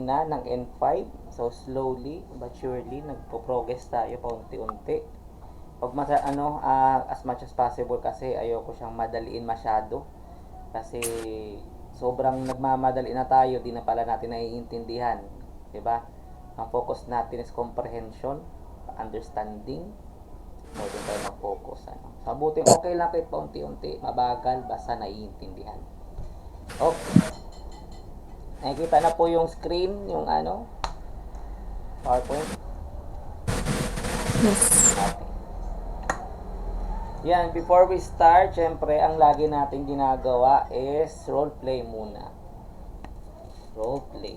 opening na ng N5. So, slowly but surely, nagpo-progress tayo paunti-unti. As much as possible kasi ayoko siyang madaliin masyado. Kasi sobrang nagmamadali na tayo, di na pala natin naiintindihan. 'Di ba? Ang focus natin is comprehension, understanding. So, doon tayo mag-focus. Sabuting okay lang kahit paunti-unti, mabagal, basta naiintindihan. Okay. Nakikita na po yung screen, yung PowerPoint. Yes. Okay. Yan, before we start, syempre, ang lagi natin ginagawa is role play muna. Role play.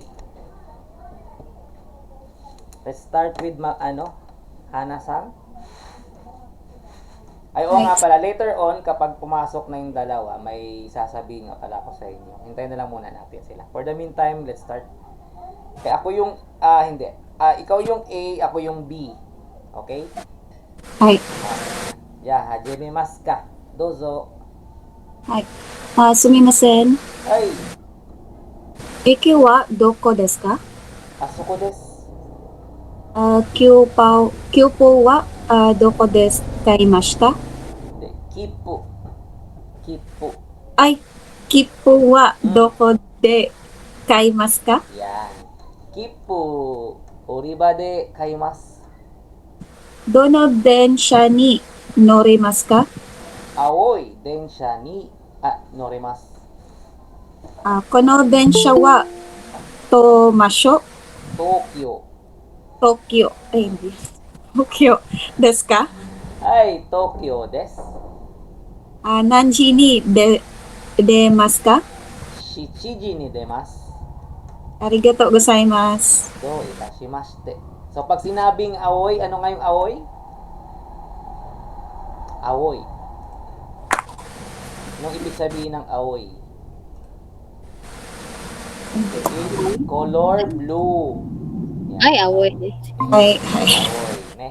Let's start with Hana-san. Ay, oo nga pala, later on, kapag pumasok na yung dalawa, may sasabihin nga pala ako sa inyo. Hintayin na lang muna natin sila. For the meantime, let's start. Okay, ako yung, ikaw yung A, ako yung B. Okay? Hi. Hajimemasu ka. Dozo. Hi. Sumimasen. Ay, Iki wa doko desu ka? asuko desu. Kyupo wa doko desu kaimashita? Kipu. Kipu. Ay, kipo wa doko de kaimasu ka? Yan. Kipu. Uriba de kaimasu. Dono densha ni norimasu ka? Aoi densha ni norimasu. Kono densha wa tomasho Tokyo. Tokyo. Ay, hindi. Tokyo desu ka? Ay, Tokyo desu. Nanji ni demasu ka? 7時に出ます。 Arigatou gozaimasu. Do itashimashite. So, pag sinabing aoy, ano nga yung aoy? Aoy. Anong ibig sabihin ng aoy? Okay. Color blue. Yan. Ay, awoy. Ay, Aoy.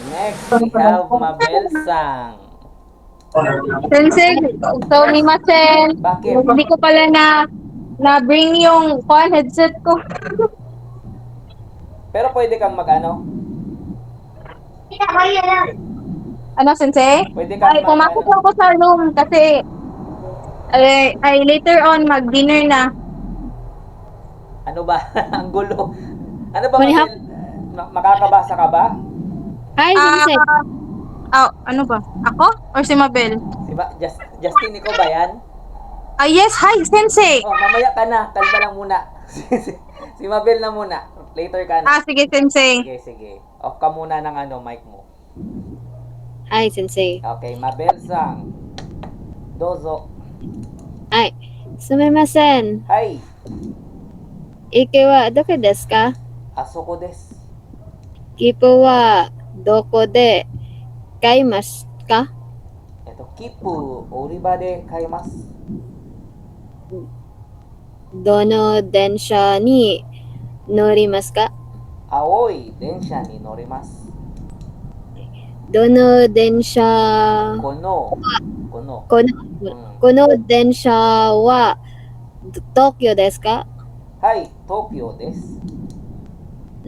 Next, we have Mabel-sang. Sensei, sumimasen. Bakit? Hindi ko pala na-bring yung headset ko. Pero pwede kang Ano, Sensei? Pwede kang Ay, pumasok ako sa room kasi ay later on mag-dinner na. Ano ba? Ang gulo. Ano ba, May Mabel? Makakabasa ka ba? Hi, Sensei. ano ba? Ako? Or si Mabel? Justin, ikaw ba yan? Yes. Hi, Sensei! Oh, mamaya ka na. Kalma lang muna. Si Mabel na muna. Later ka na. Sige, Sensei. Sige. Off ka muna ng mic mo. Hi, Sensei. Okay, Mabel-sang. Dozo. Ay, sumimasen. Hi. Ike wa doko desu ka? Asuko desu. Kipo wa doko de kaimasu ka? Kipu. Uriba de kaimasu. Dono densha ni norimasu ka? Aoi densha ni norimasu. Dono densha Kono. kono densha wa Tokyo desu ka? Hi, Tokyo desu.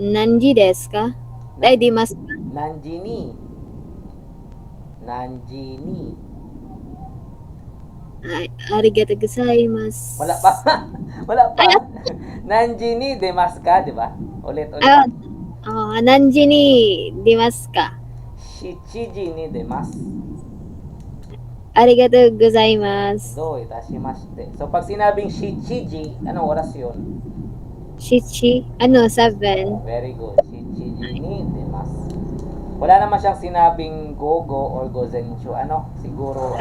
Nanji desu ka? Ay, dimasu ka? Nanji ni. Ay, arigatou gozaimasu. Wala pa. Nanji ni demasu ka, di ba? Ulit. Nanji ni dimasu ka? 7時に出ます。Arigatou gozaimasu. Do itashimashite. So, pag sinabing 7時, anong oras yun? Shichi? Ano? 7? Very good. 7時に出ます. Wala naman siyang sinabing gogo or gozenshu. Siguro,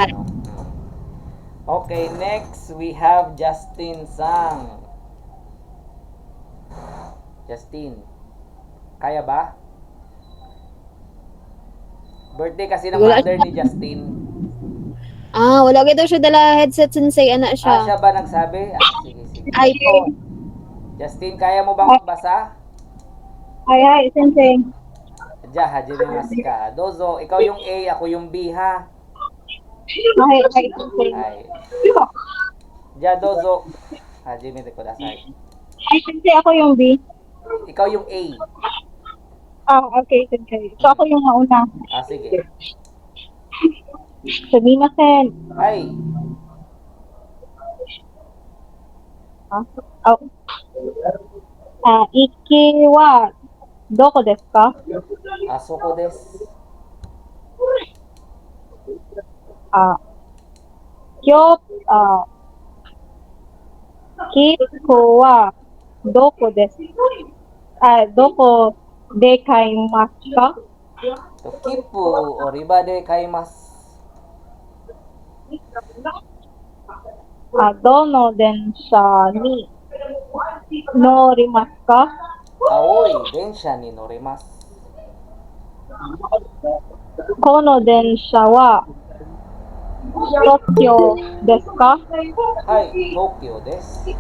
Okay, next, we have Justin Sang. Justin, kaya ba? Birthday kasi ng mother ni Justin. Wala daw siya dala headset, Sensei. Anak siya. Siya ba nagsabi? Sige. Ay po. Justin, kaya mo bang magbasa? Ay, Sensei. Hajimemasu ka. Dozo, ikaw yung A, ako yung B, ha? Ay, Sensei. Dozo. Hajimete kudasai. Ay, sensei, ako yung B. Ikaw yung A. Okay, sensei. So, ako yung nauna. Sige. Sumimasen. Hi. Ah, oh. Iki wa doko desu ka? Asoko desu. Ah, kyo, ah, kiko wa doko desu? Doko de kaimasu ka? To kipu oriba de kaimasu. Dono densha ni norimasu ka? Aoi densha ni norimasu. Kono densha wa Tokyo desu ka? Hi, Tokyo desu.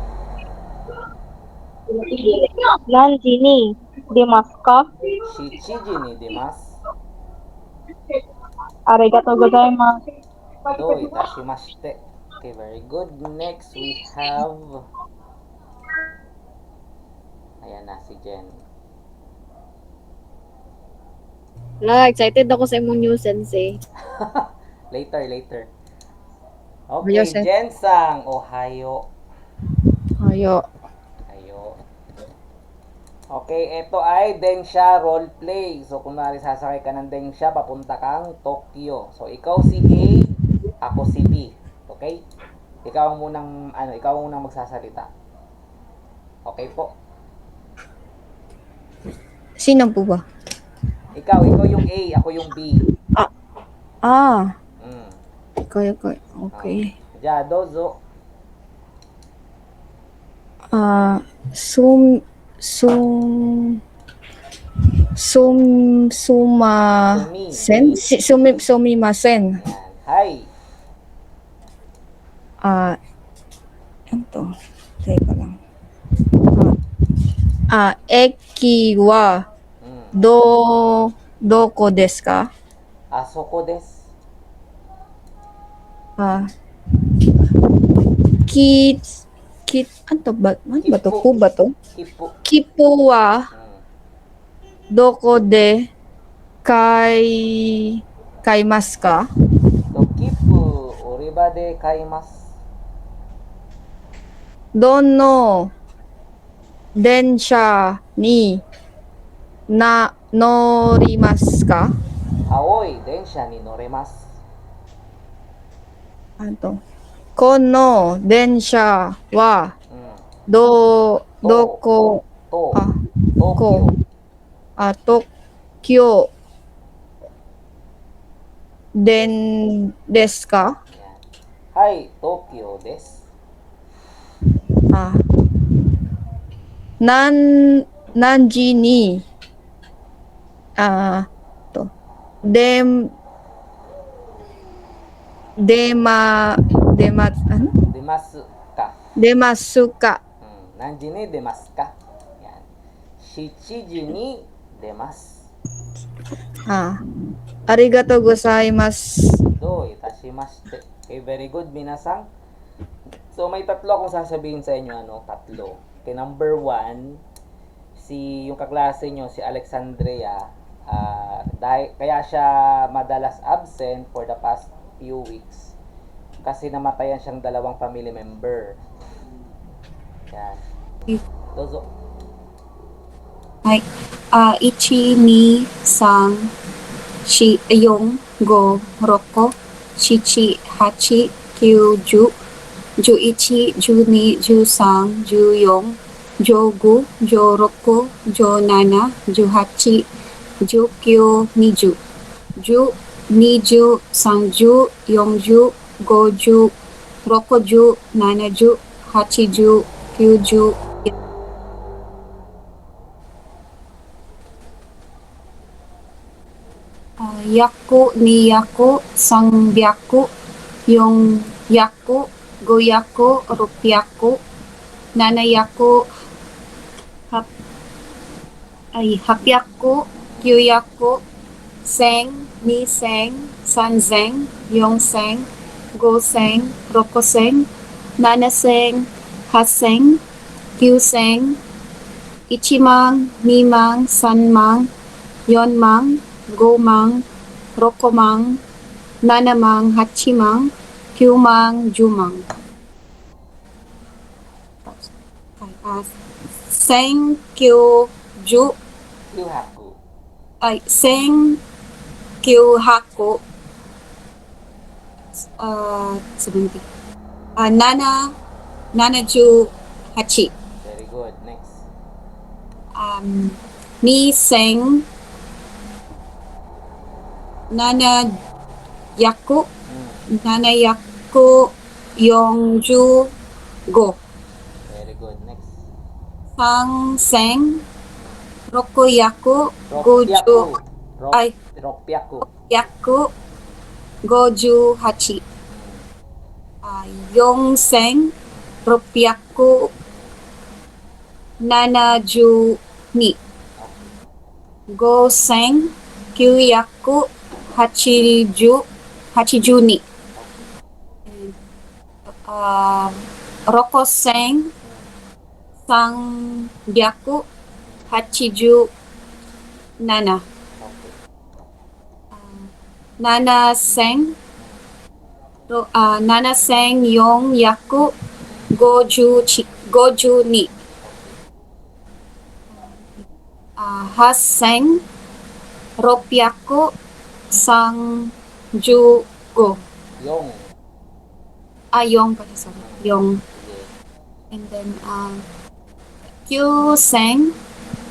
Nanji ni demasu ka? 7時に出ます。Arigatou gozaimasu. どういたしまして。Okay, very good. Next, we have... Ayan na si Jen. Excited ako sa imong news, sensei. Later. Ohayo, Okay, sen- Jen-sang. Ohayo. Ayo. Ayo. Okay, ito ay Densha roleplay. So, kunwari sasakay ka ng Densha, papunta kang Tokyo. So, ikaw si A, ako si B. Okay? Ikaw ang munang magsasalita. Okay po. Sino po ba? Ikaw yung A, ako yung B. Mm. Ikaw. Okay. Ja, dozo. Suma sen? Sumimasen. Yan. Hi. Ano to? Teka lang. Eki wa Mm. doko desu ka? Asoko desu. Ano ba to? Ku ba to? Kipu. Kipo wa doko de kaimasu ka? To kipu, oriba de kaimasu. Dono densha ni norimasu ka? Aoi, densha ni noremasu. Ano to? Kono densha wa Mm. doko To. Ah, Tokyo. Tokyo desu ka? Yan. Hi, Tokyo desu. Nanji ni ano? Demasu ka. Demasu ka? Nanji ni demasu ka. Yan. 7時に出ます。Arigatou gozaimasu. Do itashimashite. Okay, very good, minasang. So, may tatlo akong sasabihin sa inyo, tatlo. Okay, number 1, yung kaklase nyo, si Alexandria, kaya siya madalas absent for the past few weeks kasi namatayan siyang dalawang family member. Yan. Dozo. Ichi ni sang yung go roko shichi hachi kyuju juichi juni jusang juyong jogu joroko jonana juhachi jukyo niju ju niju sangju yongju goju rokoju nanaju hachiju kyuju. Yaku ni yaku sangbyaku yung yaku goyaku rupiaku nanayaku hapyaku kyuyaku seng ni seng sanzeng yongseng goseng rokoseng nanaseng haseng Kyuseng, Ichimang, Mimang, Sanmang, Yonmang, Gomang, Rokomang, Nanamang, Hachimang, Kyumang, Jumang. Seng, Kyu, Ju, Yuhaku. Seng, Kyu, Haku, 70. Nana, Ju, Hachi. Very good. Next. Ni, Seng, Nana, Yaku, Nana, Yaku, Yongju, Go. Very good. Next. Sang, Seng, Roku, Yaku, Ropyaku. Goju, Ay. Ropyaku. Yaku, Goju, Hachi. Yong, Seng, Rupyaku, Nanaju, Ni. Go, Seng, Kyu-yaku, Hachiju, Ni. Roko, Seng, Sang, Byaku, Hachiju, Nana. Okay. Nana, Seng, Nana, Seng, Yong, Yaku, Goju, Ni. Has, Seng, Ropyaku, Sang, Ju, Go. Yung. Yong pala, sorry. Yong. Sige. And then, Kyu, Seng,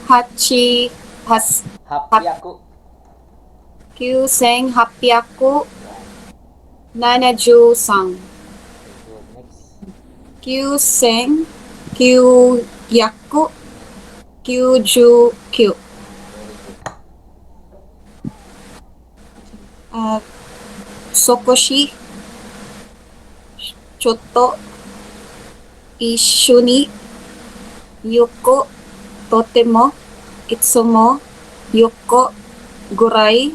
Hachi, Hapyaku. Kyu, Seng, Hapyaku, Nanaju, Sang. Very good. Next. Kyu, Seng, Kyu, Yaku, Kyuju, Kyu. Very good. Sokoshi, Choto, Ishuni, Yuko, Totemo, Itsumo, Yuko, Gurai,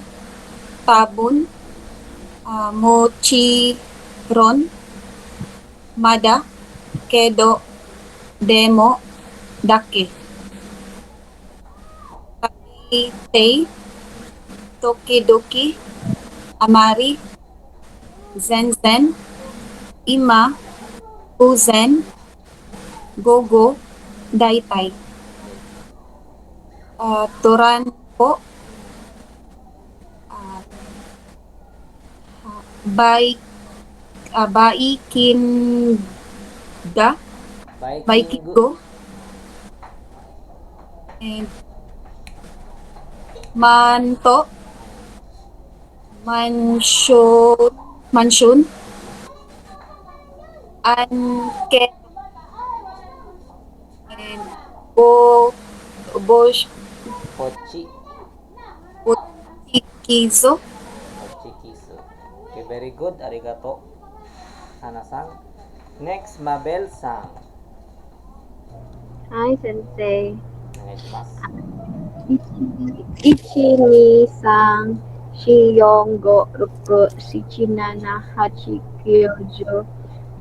Tabun, Mochiron, Mada, Kedo, Demo, Dake. Tei, Tokidoki, Amari, Zen, Ima, Uzen, Gogo, Daitai. Turan po, Baikinda, Baikigo, and Manto, Manshun, Anke, and Bosh, Pochi. Kizo. Pochikisu. Okay, very good. Arigato. Hana-san. Next, Mabel-san. Hi, sensei. Onegaishimasu. Ichi ni san shiyongo roku shichinana hachi kyojo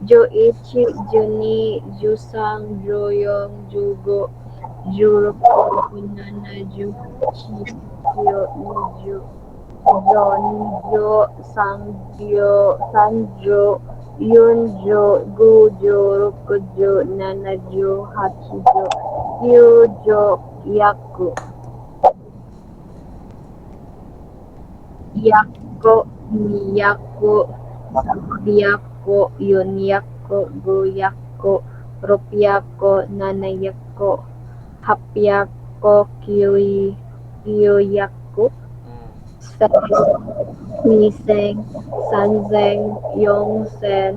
joichi juni jusan joyon jugo juroku junana juchi kyo nijyo sanjo yunjo gujo rokujo nanajo hachijo kyujo yaku Yako, Miyako, Sabyako, Yonyako, Goyako, Ropyako, Nanayako, Hapyako, Kyoyaku, Niseng, Sanzeng, Yongsen,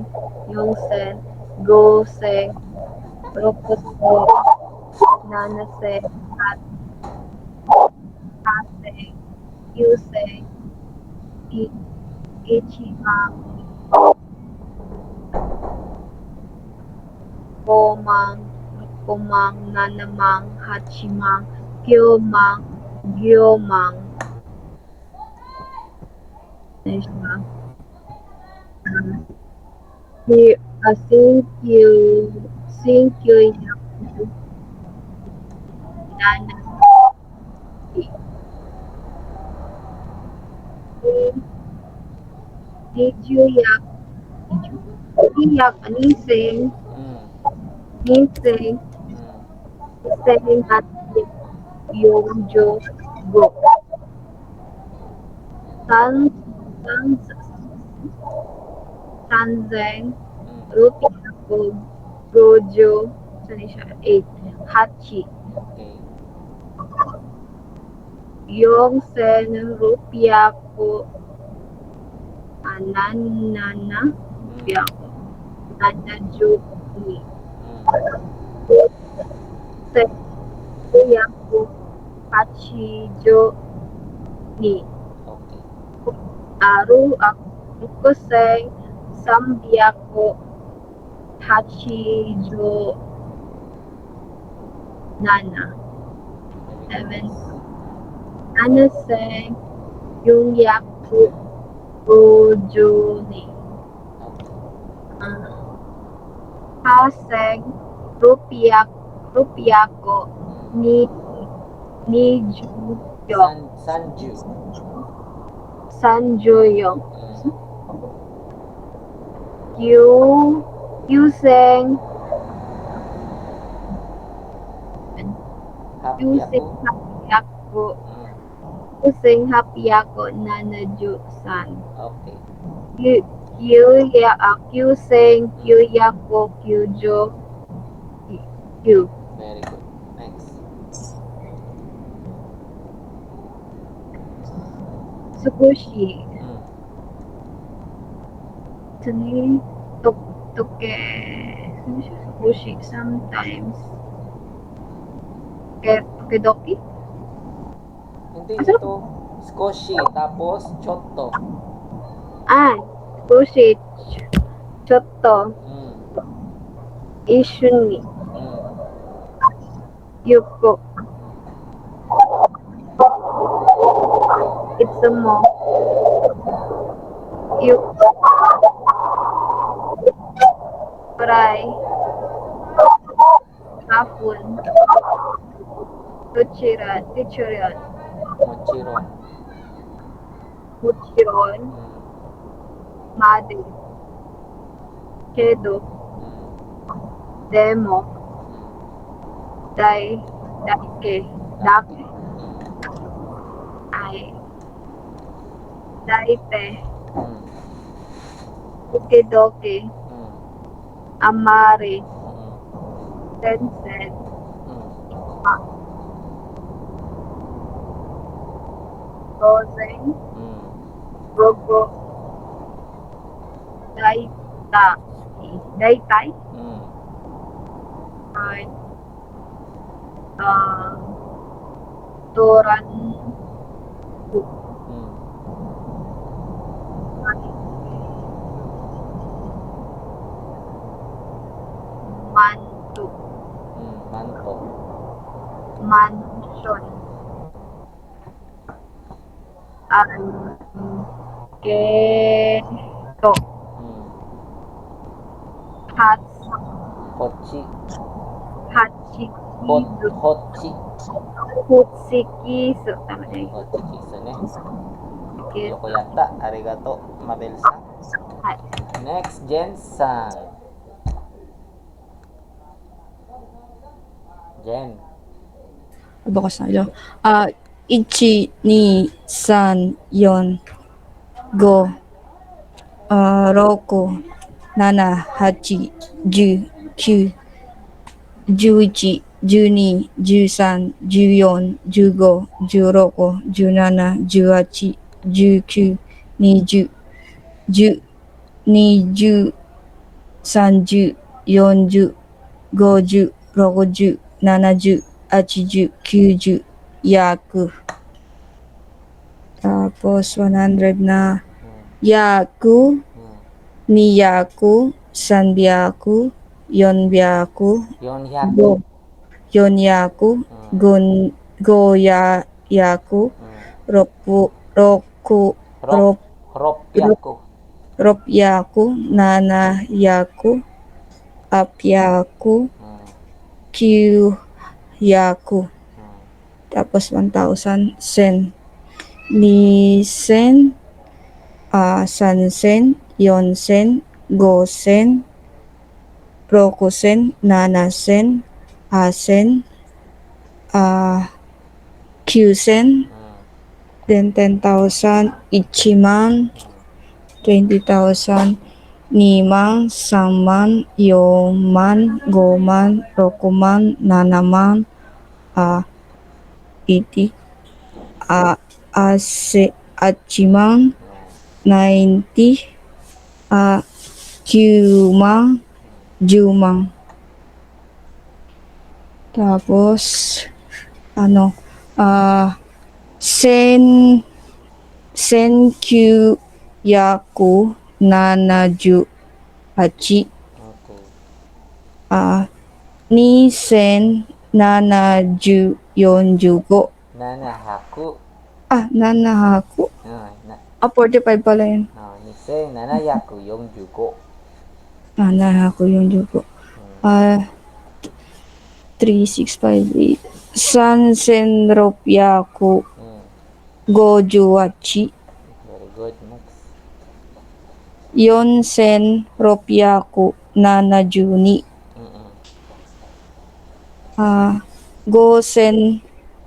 Goseng, Rokosen, Nanaseng, Haseng, Yuseng, Ichimang, Komang, Komang, Nanamang, Hachimang, Gyomang. Thank you, Yaku, nana ni juyak iyak anising Mm. nising Mm. ising hati yung jo go san san sanzeng Mm. rupiah ko gojo saan siya 8 hachi Okay. yung sen rupiah ko ananana Mm. rupiah ko nanaju ni Mm. sen rupiah ko hachi jo ni Okay. aru ako sen sambiak ko hachi jo nana Very good. 7 ano sen yung yaku gojo ni Okay. Haseng rupiah ko ni ju yung Sanju. sanjo yung Mm. Yuseng Happy Yuseng ako. happy ako Mm. Yuseng happy ako nanaju san Okay. Yuseng kyuya ko kyujo kyu Very good. Next. Tsukushi Mm. Tani toke Tsukushi sometimes tokedoki Hindi, Asa? ito. Skoshi. Tapos, chotto. Tsukushi chotto Mm. ishuni Mm. yuko itsumo yuko kurai hapon tuchiron Mochiron. muchiron Mm. made kedo Mm. demo Mm. dake Mm. ai daite Mm. ukedoke Mm. amare Mm. sensen Mm. gozen Mm. gogo daitai Mm. at toran Mm. mantu Mm. Manto. mansion keto Mm. Hochi. hachikizu Hochi. hutsikisu tama na yun. Hochi kiso ne. Kisu. Yoko yata. Arigato. Mabel-san. Hai. Next, Jen-san. Jen. バカしたよ。1、2、3、4、5、6、7、8、10、9、11、12、13、14、15、16、17、18、19、20、10、20、30、40、50、60、70、80, 90, yaku. Tapos 100 na yaku, Mm. niyaku, sanbyaku, yonbyaku, Yonhyaku. yonyaku, goyayaku, Mm. roku, Ropyaku. ropyaku, nanayaku, apyaku, Mm. kyuyaku. Mm. Tapos 1,000 sen. Ni sen, san sen, yon sen, go sen, roku sen, nana sen, sen, Q sen, then 10,000 ichiman, 20,000 niman, samman, yoman, goman, rokuman, nanaman, iti, achiman, 90, Qman, Jumang. Tapos, sen, senkyu yaku nanaju hachi, Okay. ni sen nanaju yonjugo. Nanahaku. Nanahaku. Ah, 45 pala yun. Nisen, nanayaku, yung jugo. Nanahaku yonjugo. 3658. Sansen ropyaku gojuwachi. Very good. Next. Yonsen ropyaku nanajuni. Gosen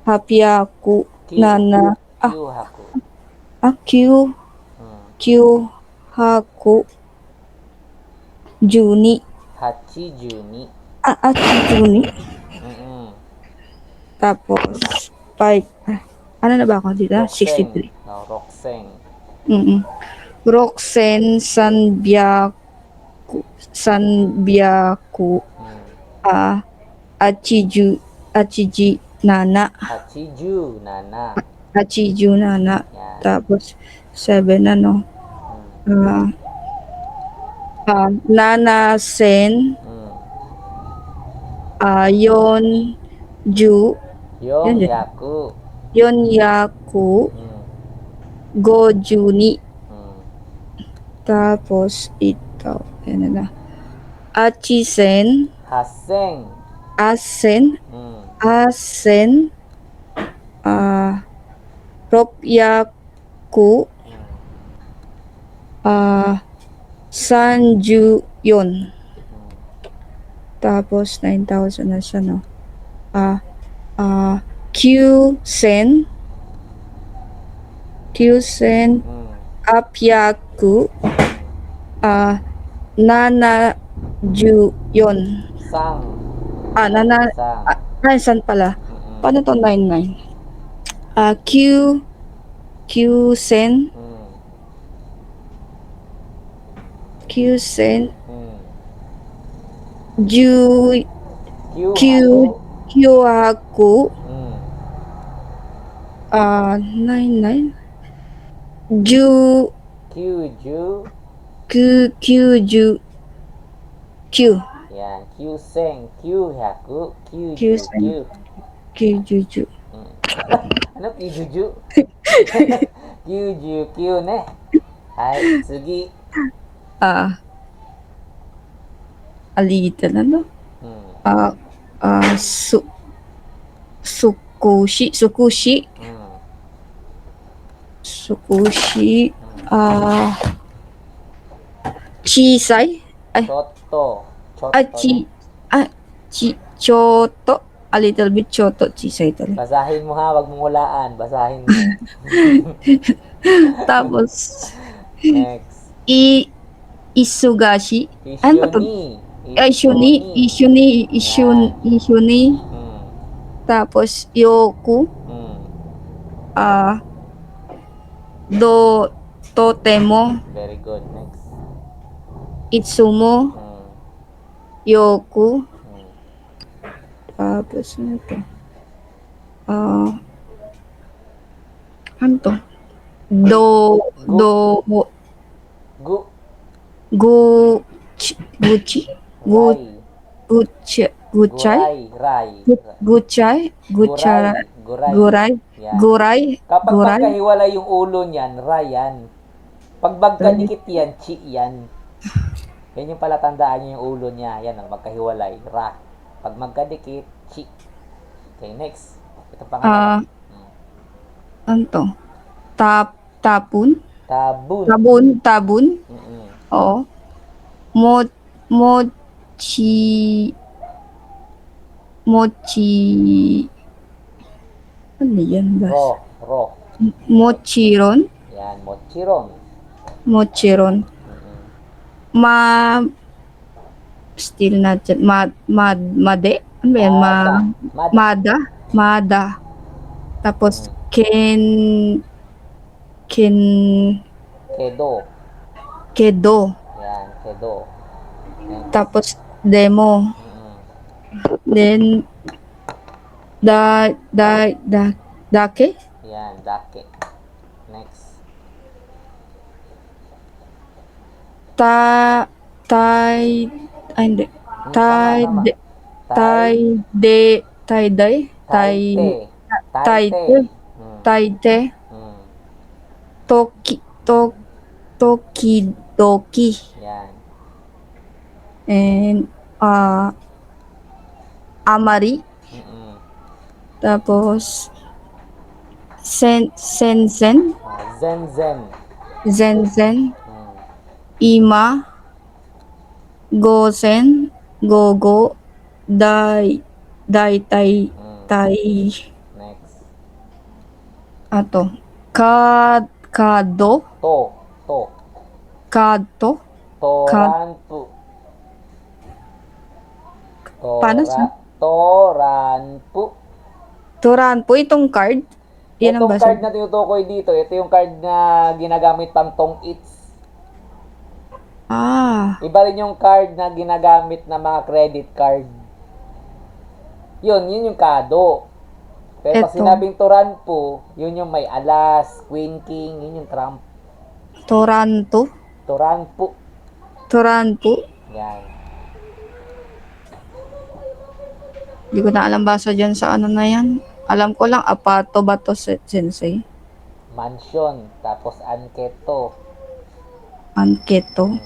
hapyaku nana. Kyuhaku. Kyuhaku juni. Hachijuni. Juni. Mm-mm. Tapos 5. Ano na ba ako dito? 63. Rokseng. Roxen Sanbyaku Achiji Nana. Hachiju, nana. Achiju Nana. Yan. Tapos 7 Nana Sen Yon Ju Yung yaku. Yon Yaku Gojuni. Tapos ito. Ano na. Achisen. Haseng. Asen. Ropyaku. Sanju yon. Tapos 9,000 na siya, no? Kyusen. Apyaku. Nanaju yon. Sang. San pala. Paano to 99? Kyusen. Kyuhaku. 99. Kyuju. Yan. Kyuseng. Kyuhaku. Kyusen. Kyujuju. Ano kyujuju? Kyuju ne. Hai, sugi. Alitan ano? Sukushi. Chisai. Choto. Choto. A little bit choto. Chisai talaga. Basahin mo ha, wag mong hulaan. Basahin mo. Tapos, Next. Isugashi. Ano ba to? Ishuni. Tapos, yoku. Totemo. Very good. Next. Itsumo. Yoku. Tapos, ano to? Ano to? Gucci. Guray. Kapag magkahiwalay yung ulo niyan, rayan. Pag magkadikit yan, chi yan. Yan yung palatandaan niya yung ulo niya. Yan ang magkahiwalay, ra. Pag magkadikit, chi. Okay, next. Ito pangalawa. Ano to? Tapun? Tabun. Tabun? Mm-mm. Oo. Mochi, mochi, ano yan ba? Ro. Mochiron? Yan, mochiron. Mochiron. Mm-mm. Still not yet. Made? Ano ba yan? Mada. Mada. Tapos, Kedo. kedo. Yan, kedo. Next. Tapos, demo. Mm-mm. Then, dake? Yan, dake. Next. Hindi. Tama. Tie-day. Taite. Taite. Mm. Tokidoki. Yan. And, amari. Mm-mm. Tapos, sensen. Zen. Zen. Mm. Ima. Gosen. Gogo. Tai. Mm. Next. Ato. Kado. To. Kato. Toranpu. Paano sa? Toranpu. Turan po itong card. Yan ang Itong basa. card na tinutukoy dito, ito yung card na ginagamit pang tong its. Iba rin yung card na ginagamit na mga credit card. Yun yung kado. Pero pag Eto. sinabing Toranpu, yun yung may alas, queen, king, yun yung trump. Toranto. Toranpu. Yan. Hindi ko na alam basa dyan sa ano na yan. Alam ko lang, apato ba to, sensei? Mansion. Tapos anketo. Anketo.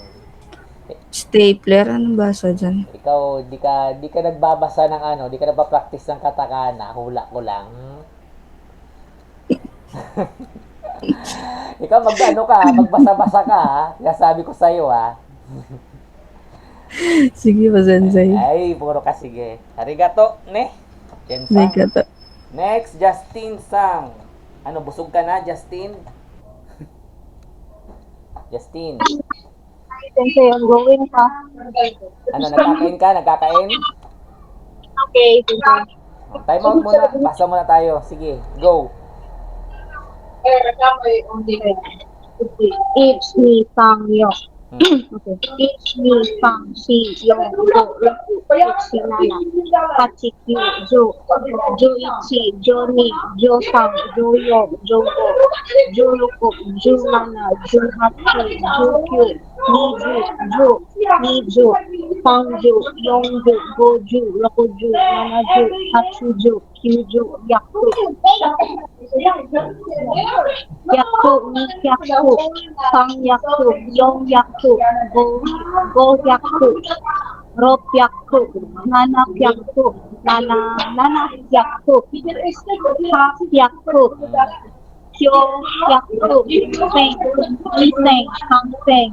Stapler, ano basa dyan? Ikaw, di ka nagbabasa ng ano, di ka nagpa-practice ng katakana, hula ko lang. Ikaw magbasa-basa ka ha. Kaya sabi ko sa'yo ha. Sige ba, sensei? Ay, puro ka sige. Arigato, ne? Jensa. Arigato. Next, Justin Sang. Ano, busog ka na, Justin? Justin. Sensei, ongoing pa. Ano, nagkakain? Okay, sensei. Time out muna. Pasa muna tayo. Sige, go. Each me sang yo. Okay. Each me sang si yo go. Ichi nana. Hachi kyu jo. Jo ichi, jo ni, jo sang, jo yo, jo go. Jo yoko, jo nana, jo hachi, jo kyu. Ni jo. Sang jo, yong jo, go jo, roko jo, nana jo, hachi jo, kyu jo, yaku. Yaku, ni yaku, sang yaku, yong yaku, go yaku, rop yaku, nana yaku, nana yaku, ha yaku, kyo yaku, seng, ni seng, sang seng,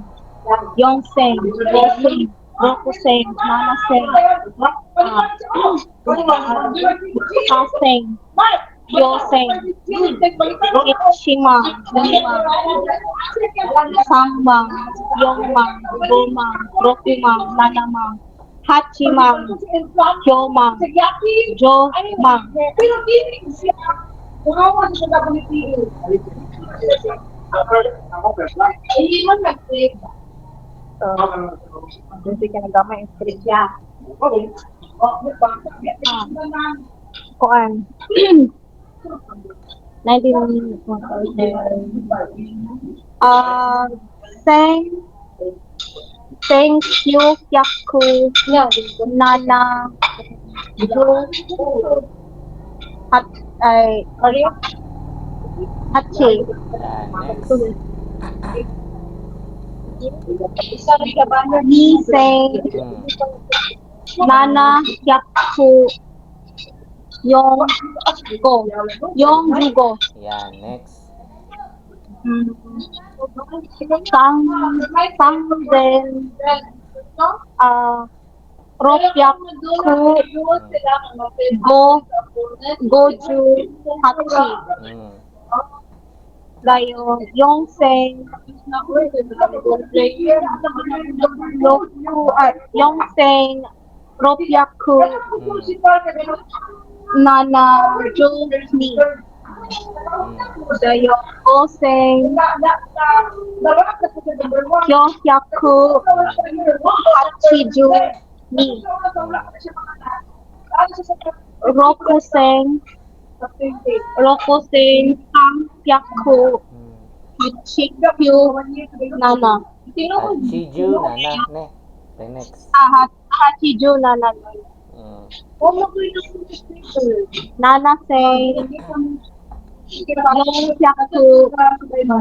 yong seng, go seng, roku seng, nana seng, ha seng, Yoseng, Ichimang, Sambang, Yongmang, Gomang, Rokumang, Nanamang, Hachimang, Kyomang, Jomang. Hindi ka nagamay yung script niya. Kuan. 19 thank you yaku nana jo hachi ni say nana yaku Yung go. Yung jugo. Yan, next. Sang Sangden Ropyaku Go Goju Hachi. Mm. Dayo Yongseng Yongseng Ropyaku Nana Jumi. Dayo Goseng Kyokyaku Hachiju Ni. Rokuseng Samyaku Mm. Hachikyu Nana. Hachiju, nana, ne. Okay, next. Hachiju Nana. Mm. Nana Seng Yongsyaku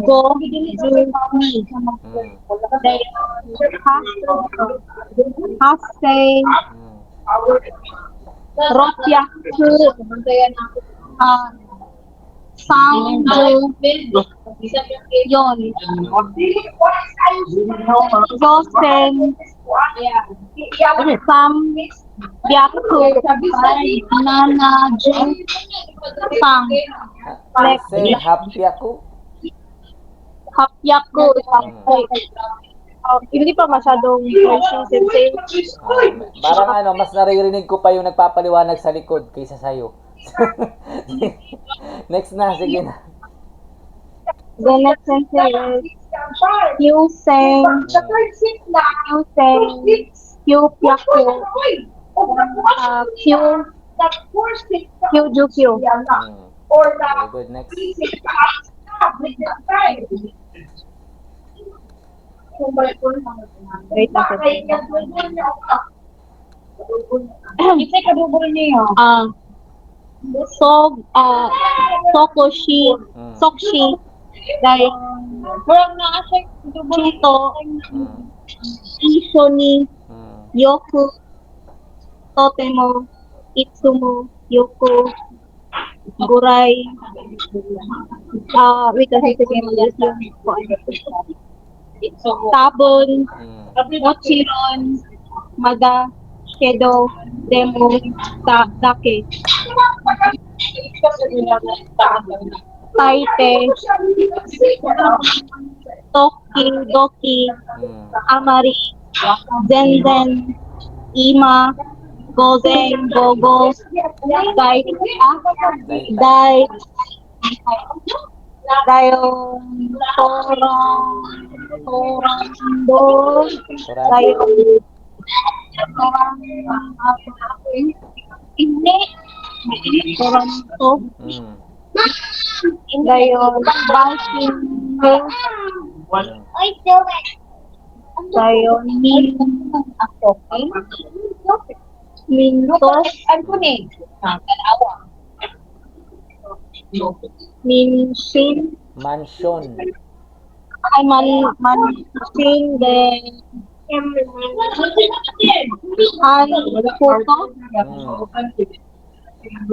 Go Jumi. Mm. Haseng Mm. Ropyaku Sangju Yon. Joseng Samyaku Nana Jung Sang. Say hapyaku. Hapyaku. Hindi pa masyadong pricing sensei. Parang ano, mas naririnig ko pa yung nagpapaliwanag sa likod kaysa sa'yo. Next na, sige na. The next sensei is Yuseng Kyupyaku Kyujukyu. Very good, next. Wait lang. Sokshi dahil Chito Ishoni Yoku Totemo Itsumo Yoku Gurai wait lang Tabon Mochiron Mada Kedo Demo Dake Taite Toki Doki Amari Zenzen Ima Gozen Gogo Dai Dayon Torando Dayon Toronto Dayon Bashing Dayon Mintos Minshin Mansion. ay Mansing then ay Puto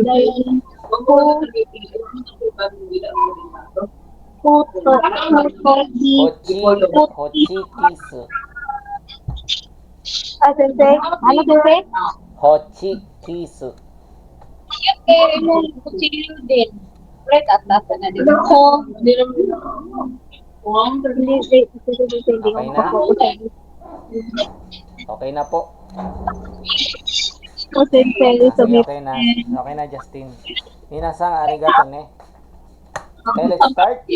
Dayon Hochikisu. Sensei? Ano sensei? Hochikisu. Okay na? Okay na po. Sensei, Sige, okay na. Okay na, Justin. Minasang arigato ne. Okay, let's start.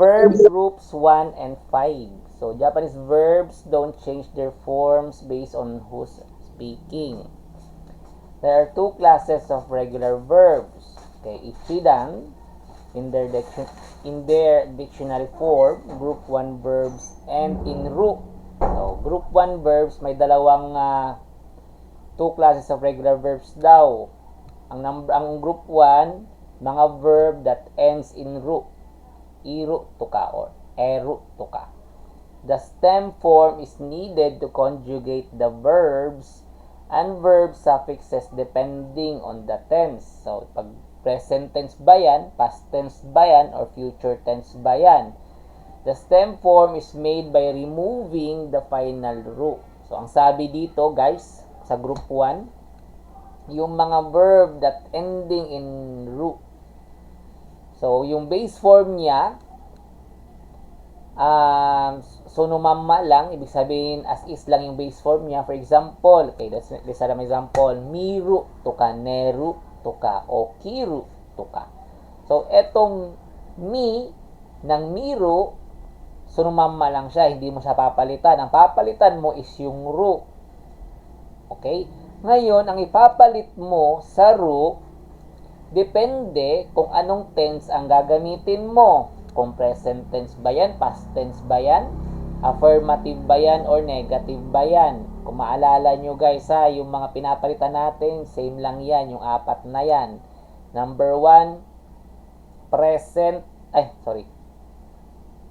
Verbs groups 1 and 5. So, Japanese verbs don't change their forms based on who's speaking. There are two classes of regular verbs. Okay, ichidan in their dictionary form, group 1 verbs, and inru. So, group 1 verbs may dalawang two classes of regular verbs daw. Ang group 1, mga verb that ends in ru. Iru tuka or eru tuka. The stem form is needed to conjugate the verbs and verb suffixes depending on the tense. So, pag present tense ba yan, past tense ba yan, or future tense ba yan? The stem form is made by removing the final root. So, ang sabi dito, guys, sa group 1, yung mga verb that ending in root. So, yung base form niya, sunumama lang, ibig sabihin as is lang yung base form niya. For example, okay, let's have an example. Miru to ka, neru to ka, o kiru to ka. So, etong mi ng miru, sunumama lang siya, hindi mo siya papalitan. Ang papalitan mo is yung ru. Okay? Ngayon, ang ipapalit mo sa ru, depende kung anong tense ang gagamitin mo. Kung present tense ba yan, past tense ba yan, affirmative ba yan, or negative ba yan. Kung maalala nyo guys ha, yung mga pinapalitan natin, same lang yan, yung 4 na yan. Number 1, present,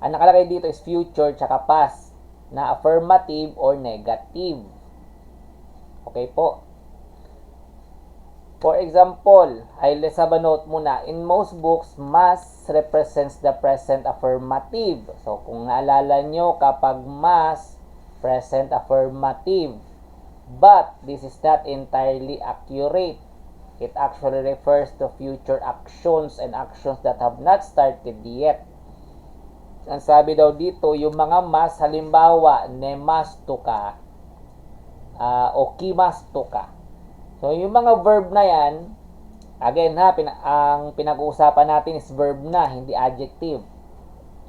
ang nakalagay dito is future tsaka past na affirmative or negative. Okay po. For example, let's have a note muna. In most books, must represents the present affirmative. So, kung naalala nyo, kapag must, present affirmative. But, this is not entirely accurate. It actually refers to future actions and actions that have not started yet. Ang sabi daw dito, yung mga must, halimbawa, nemastu ka, o kimastu ka. So, yung mga verb na yan, again ha, ang pinag-uusapan natin is verb na, hindi adjective.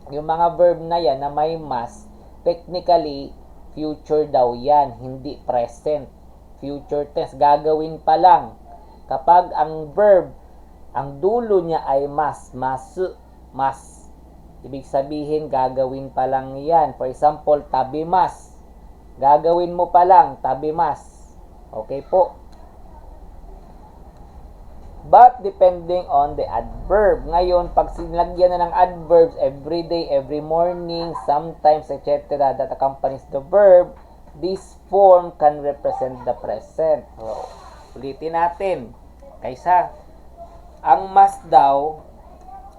Yung mga verb na yan na may must, technically, future daw yan, hindi present. Future tense, gagawin pa lang. Kapag ang verb, ang dulo niya ay must, must. Ibig sabihin, gagawin pa lang yan. For example, tabimas. Gagawin mo pa lang, tabimas. Okay po. But depending on the adverb. Ngayon, pag sinlagyan na ng adverbs every day, every morning, sometimes, etc. that accompanies the verb, this form can represent the present. So, ulitin natin. Kaysa, ang must daw,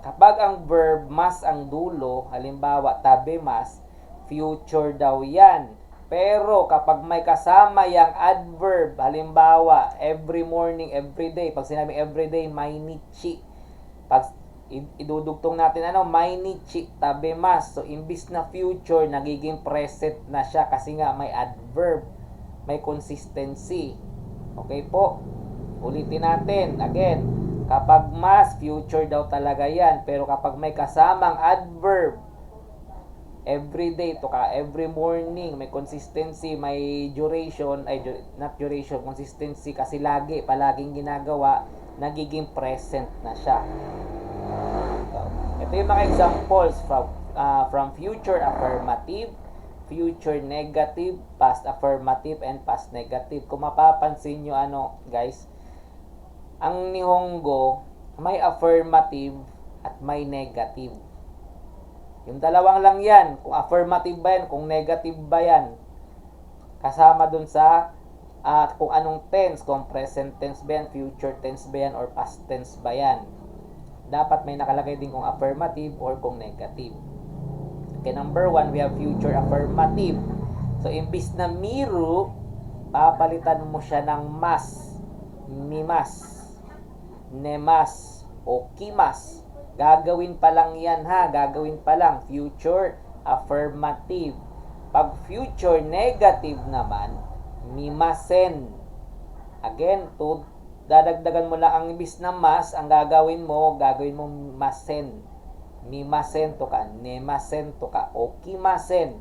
kapag ang verb must ang dulo, halimbawa, tabimas, future daw yan. Pero kapag may kasama yung adverb, halimbawa, every morning, every day, pag sinabing every day, mainichi. Pag idudugtong natin, mainichi, tabimas. So, imbis na future, nagiging present na siya kasi nga may adverb, may consistency. Okay po? Ulitin natin. Again, kapag mas, future daw talaga yan. Pero kapag may kasamang adverb, every day to ka, every morning, may consistency, may duration, not duration, consistency, kasi palaging ginagawa, nagiging present na siya. So, ito yung mga examples from future affirmative, future negative, past affirmative, and past negative. Kung mapapansin nyo, guys, ang Nihongo, may affirmative at may negative. Yung dalawang lang yan, kung affirmative ba yan, kung negative ba yan. Kasama dun sa kung anong tense, kung present tense ba yan, future tense ba yan, or past tense ba yan. Dapat may nakalagay din kung affirmative or kung negative. Okay, number 1, we have future affirmative. So, imbis na miru, papalitan mo siya ng mas, mimas, nemas, o kimas. Gagawin pa lang yan ha. Gagawin pa lang. Future affirmative. Pag future negative naman, mimasen. Again, dadagdagan mo lang ang ibis na mas, ang gagawin mo masen. Mimasen to ka, nemasen to ka, o kimasen.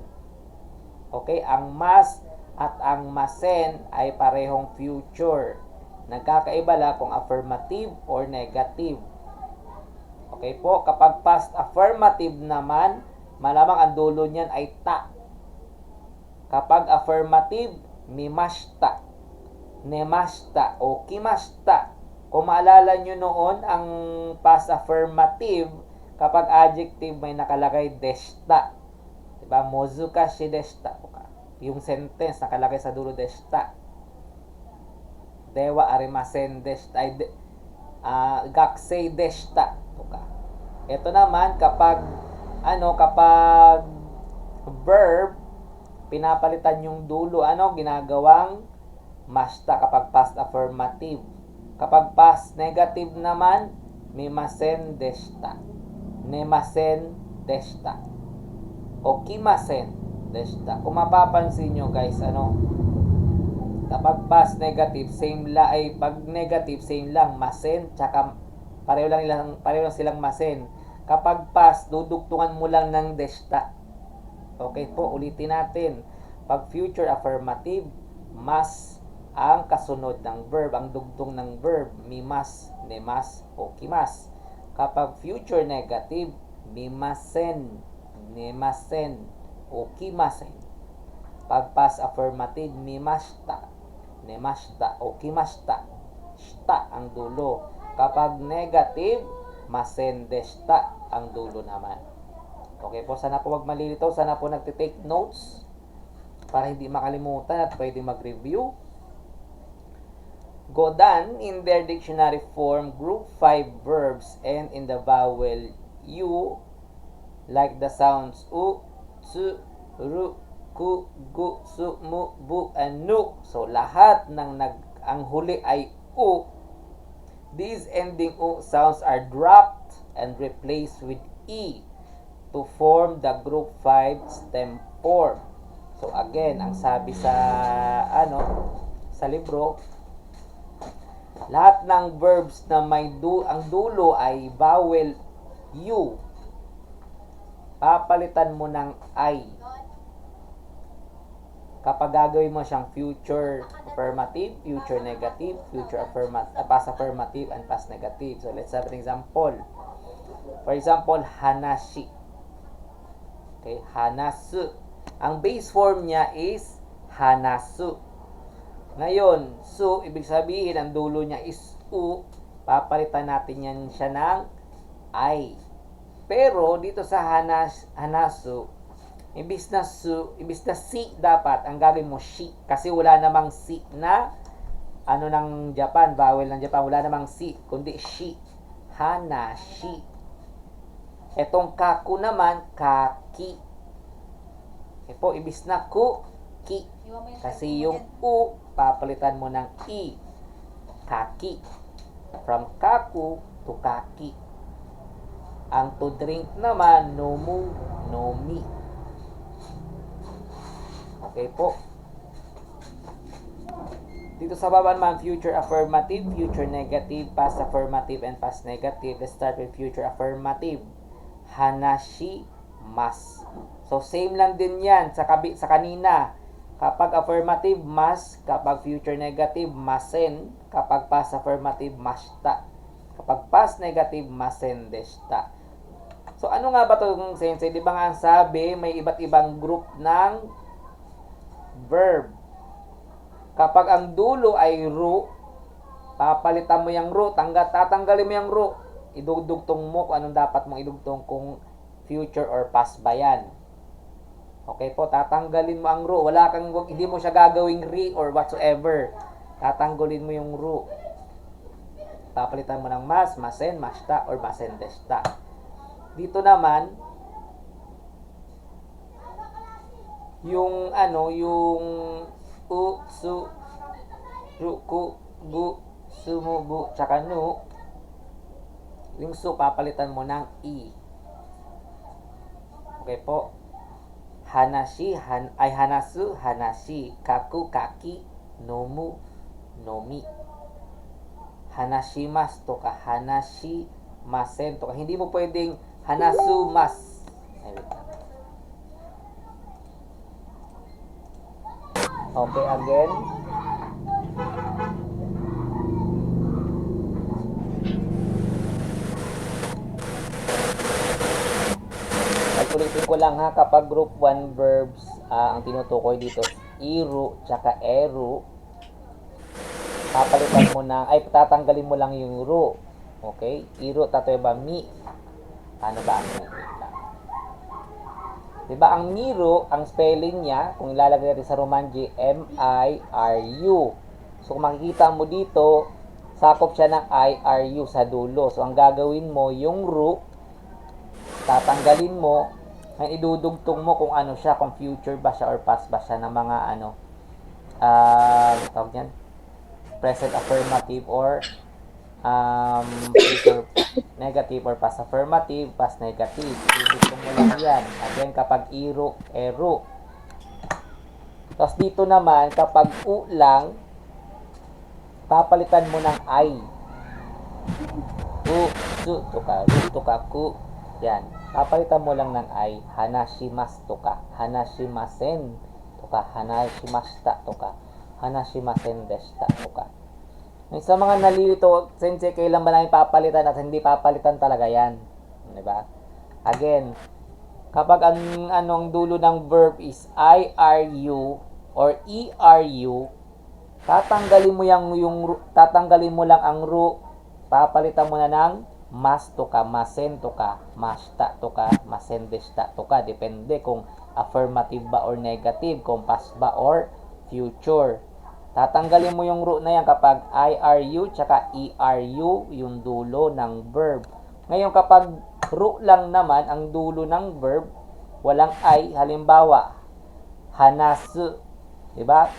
Okay, ang mas at ang masen ay parehong future. Nagkakaiba lang kung affirmative or negative. Okay po, kapag past affirmative naman, malamang ang dulo niyan ay ta. Kapag affirmative, mimashta, nemashta, o kimashta. Kung maalala nyo noon, ang past affirmative, kapag adjective, may nakalagay deshta. Diba? Mozukashi deshta. Yung sentence, nakalagay sa dulo deshta. dewa arimasen deshita, gakusei deshita. Ito naman, kapag verb, pinapalitan yung dulo, ginagawang mashita kapag past affirmative. Kapag past negative naman, mimasen deshita, nemasen deshita, okimasen deshita. Kung mapapansin nyo guys, kapag past negative, pag negative, same lang, masen, tsaka pareho lang silang masen. Kapag past, dudugtungan mo lang ng deshita. Okay po, ulitin natin. Pag future affirmative, mas ang kasunod ng verb, ang dugtong ng verb, mimas, nemas, okimas. Kapag future negative, mimasen, nemasen, okimasen. Pag past affirmative, mimashita, nemashita, okimashita. Shita ang dulo. Kapag negative, masen deshita ang dulo naman. Okay po, sana po wag malilito, sana po nagtitake notes para hindi makalimutan at pwede mag-review. Godan, in their dictionary form, group 5 verbs end in the vowel U, like the sounds U, Tsu, Ru, Ku, Gu, Su, Mu, Bu, and Nu. So, lahat ng ang huli ay U. These ending U sounds are dropped and replaced with E to form the group 5 stem form. So again, ang sabi sa sa libro, lahat ng verbs na ang dulo ay vowel U, papalitan mo ng I. Kapag gagawin mo siyang future affirmative, future negative, future affirmative, past affirmative, and past negative. So let's have an example. For example, hanashi. Okay, hanasu. Ang base form niya is hanasu. Ngayon, su, ibig sabihin, ang dulo niya is u, papalitan natin yan siya ng I. Pero, dito sa hanasu, ibis na si dapat, ang gagawin mo shi. Kasi wala namang si na, ng Japan, vowel ng Japan, wala namang si, kundi shi. Hanashi. Etong kaku naman, kaki. Po, ibis na ku, ki. Kasi yung u, papalitan mo ng i. Kaki. From kaku to kaki. Ang to drink naman, nomu, nomi. Okay po. Dito sa baba naman, future affirmative, future negative, past affirmative, and past negative. Let's start with future affirmative. Hanashi mas. So, same lang din yan sa kanina. Kapag affirmative, mas. Kapag future negative, masen. Kapag past affirmative, mashita. Kapag past negative, masen deshita. So, ano nga ba itong sensei? Di ba nga ang sabi, may iba't ibang group ng verb. Kapag ang dulo ay ru, papalitan mo yung ru, tatanggalin mo yung ru, idugtong mo kung anong dapat mong idugtong, kung future or past ba yan. Okay po, tatanggalin mo ang ru, hindi mo siya gagawing ri or whatsoever. Tatanggalin mo yung ru. Papalitan mo ng mas, masen, mashita, or masen deshita. Dito naman, yung u, su, ru, ku, gu, su, mu, bu, tsaka nu, yung su, papalitan mo ng i. Okay po. Hanashi, hanasu, hanashi. Kaku, kaki, nomu, nomi. Hanashimasu to ka, hanashi, masen to ka. Hindi mo pwedeng hanasu, mas. Okay, again. Ulitin ko lang ha, kapag group 1 verbs, ang tinutukoy dito, iru, tsaka eru, tatanggalin mo lang yung ru. Okay? Iru, tatoy ba, mi. Ano ba ang mi? Diba, ang miru, ang spelling niya, kung ilalagay natin sa Romanji, M-I-R-U. So, kung makikita mo dito, sakop siya ng IRU sa dulo. So, ang gagawin mo, yung ru, tatanggalin mo, ngayon idudugtong mo kung ano siya, kung future ba siya or past ba siya ng mga tawag yan, present affirmative or future negative or past affirmative, past negative. Idudugtong mo lang yan. Again, kapag iru, eru. Tapos dito naman, kapag u lang, papalitan mo ng I. U, su, tuka, ru, tuka, ku. Yan. Papalitan mo lang ng I. Hanashimasu, tuka. Hanashimasen, tuka. Hanashimashita, tuka. Hanashimasen deshita, tuka. Sa mga nalilito, sensei, kailan ba namin papalitan at hindi papalitan talaga yan? Diba? Again, kapag ang dulo ng verb is IRU or ERU, tatanggalin mo lang ang ru, papalitan mo na ng mas to ka, masen to ka, mashita to ka, masen deshita to ka. Depende kung affirmative ba or negative, kung past ba or future. Tatanggalin mo yung ru na yan kapag IRU tsaka ERU yung dulo ng verb. Ngayon kapag ru lang naman ang dulo ng verb, walang I, halimbawa, hanasu, diba?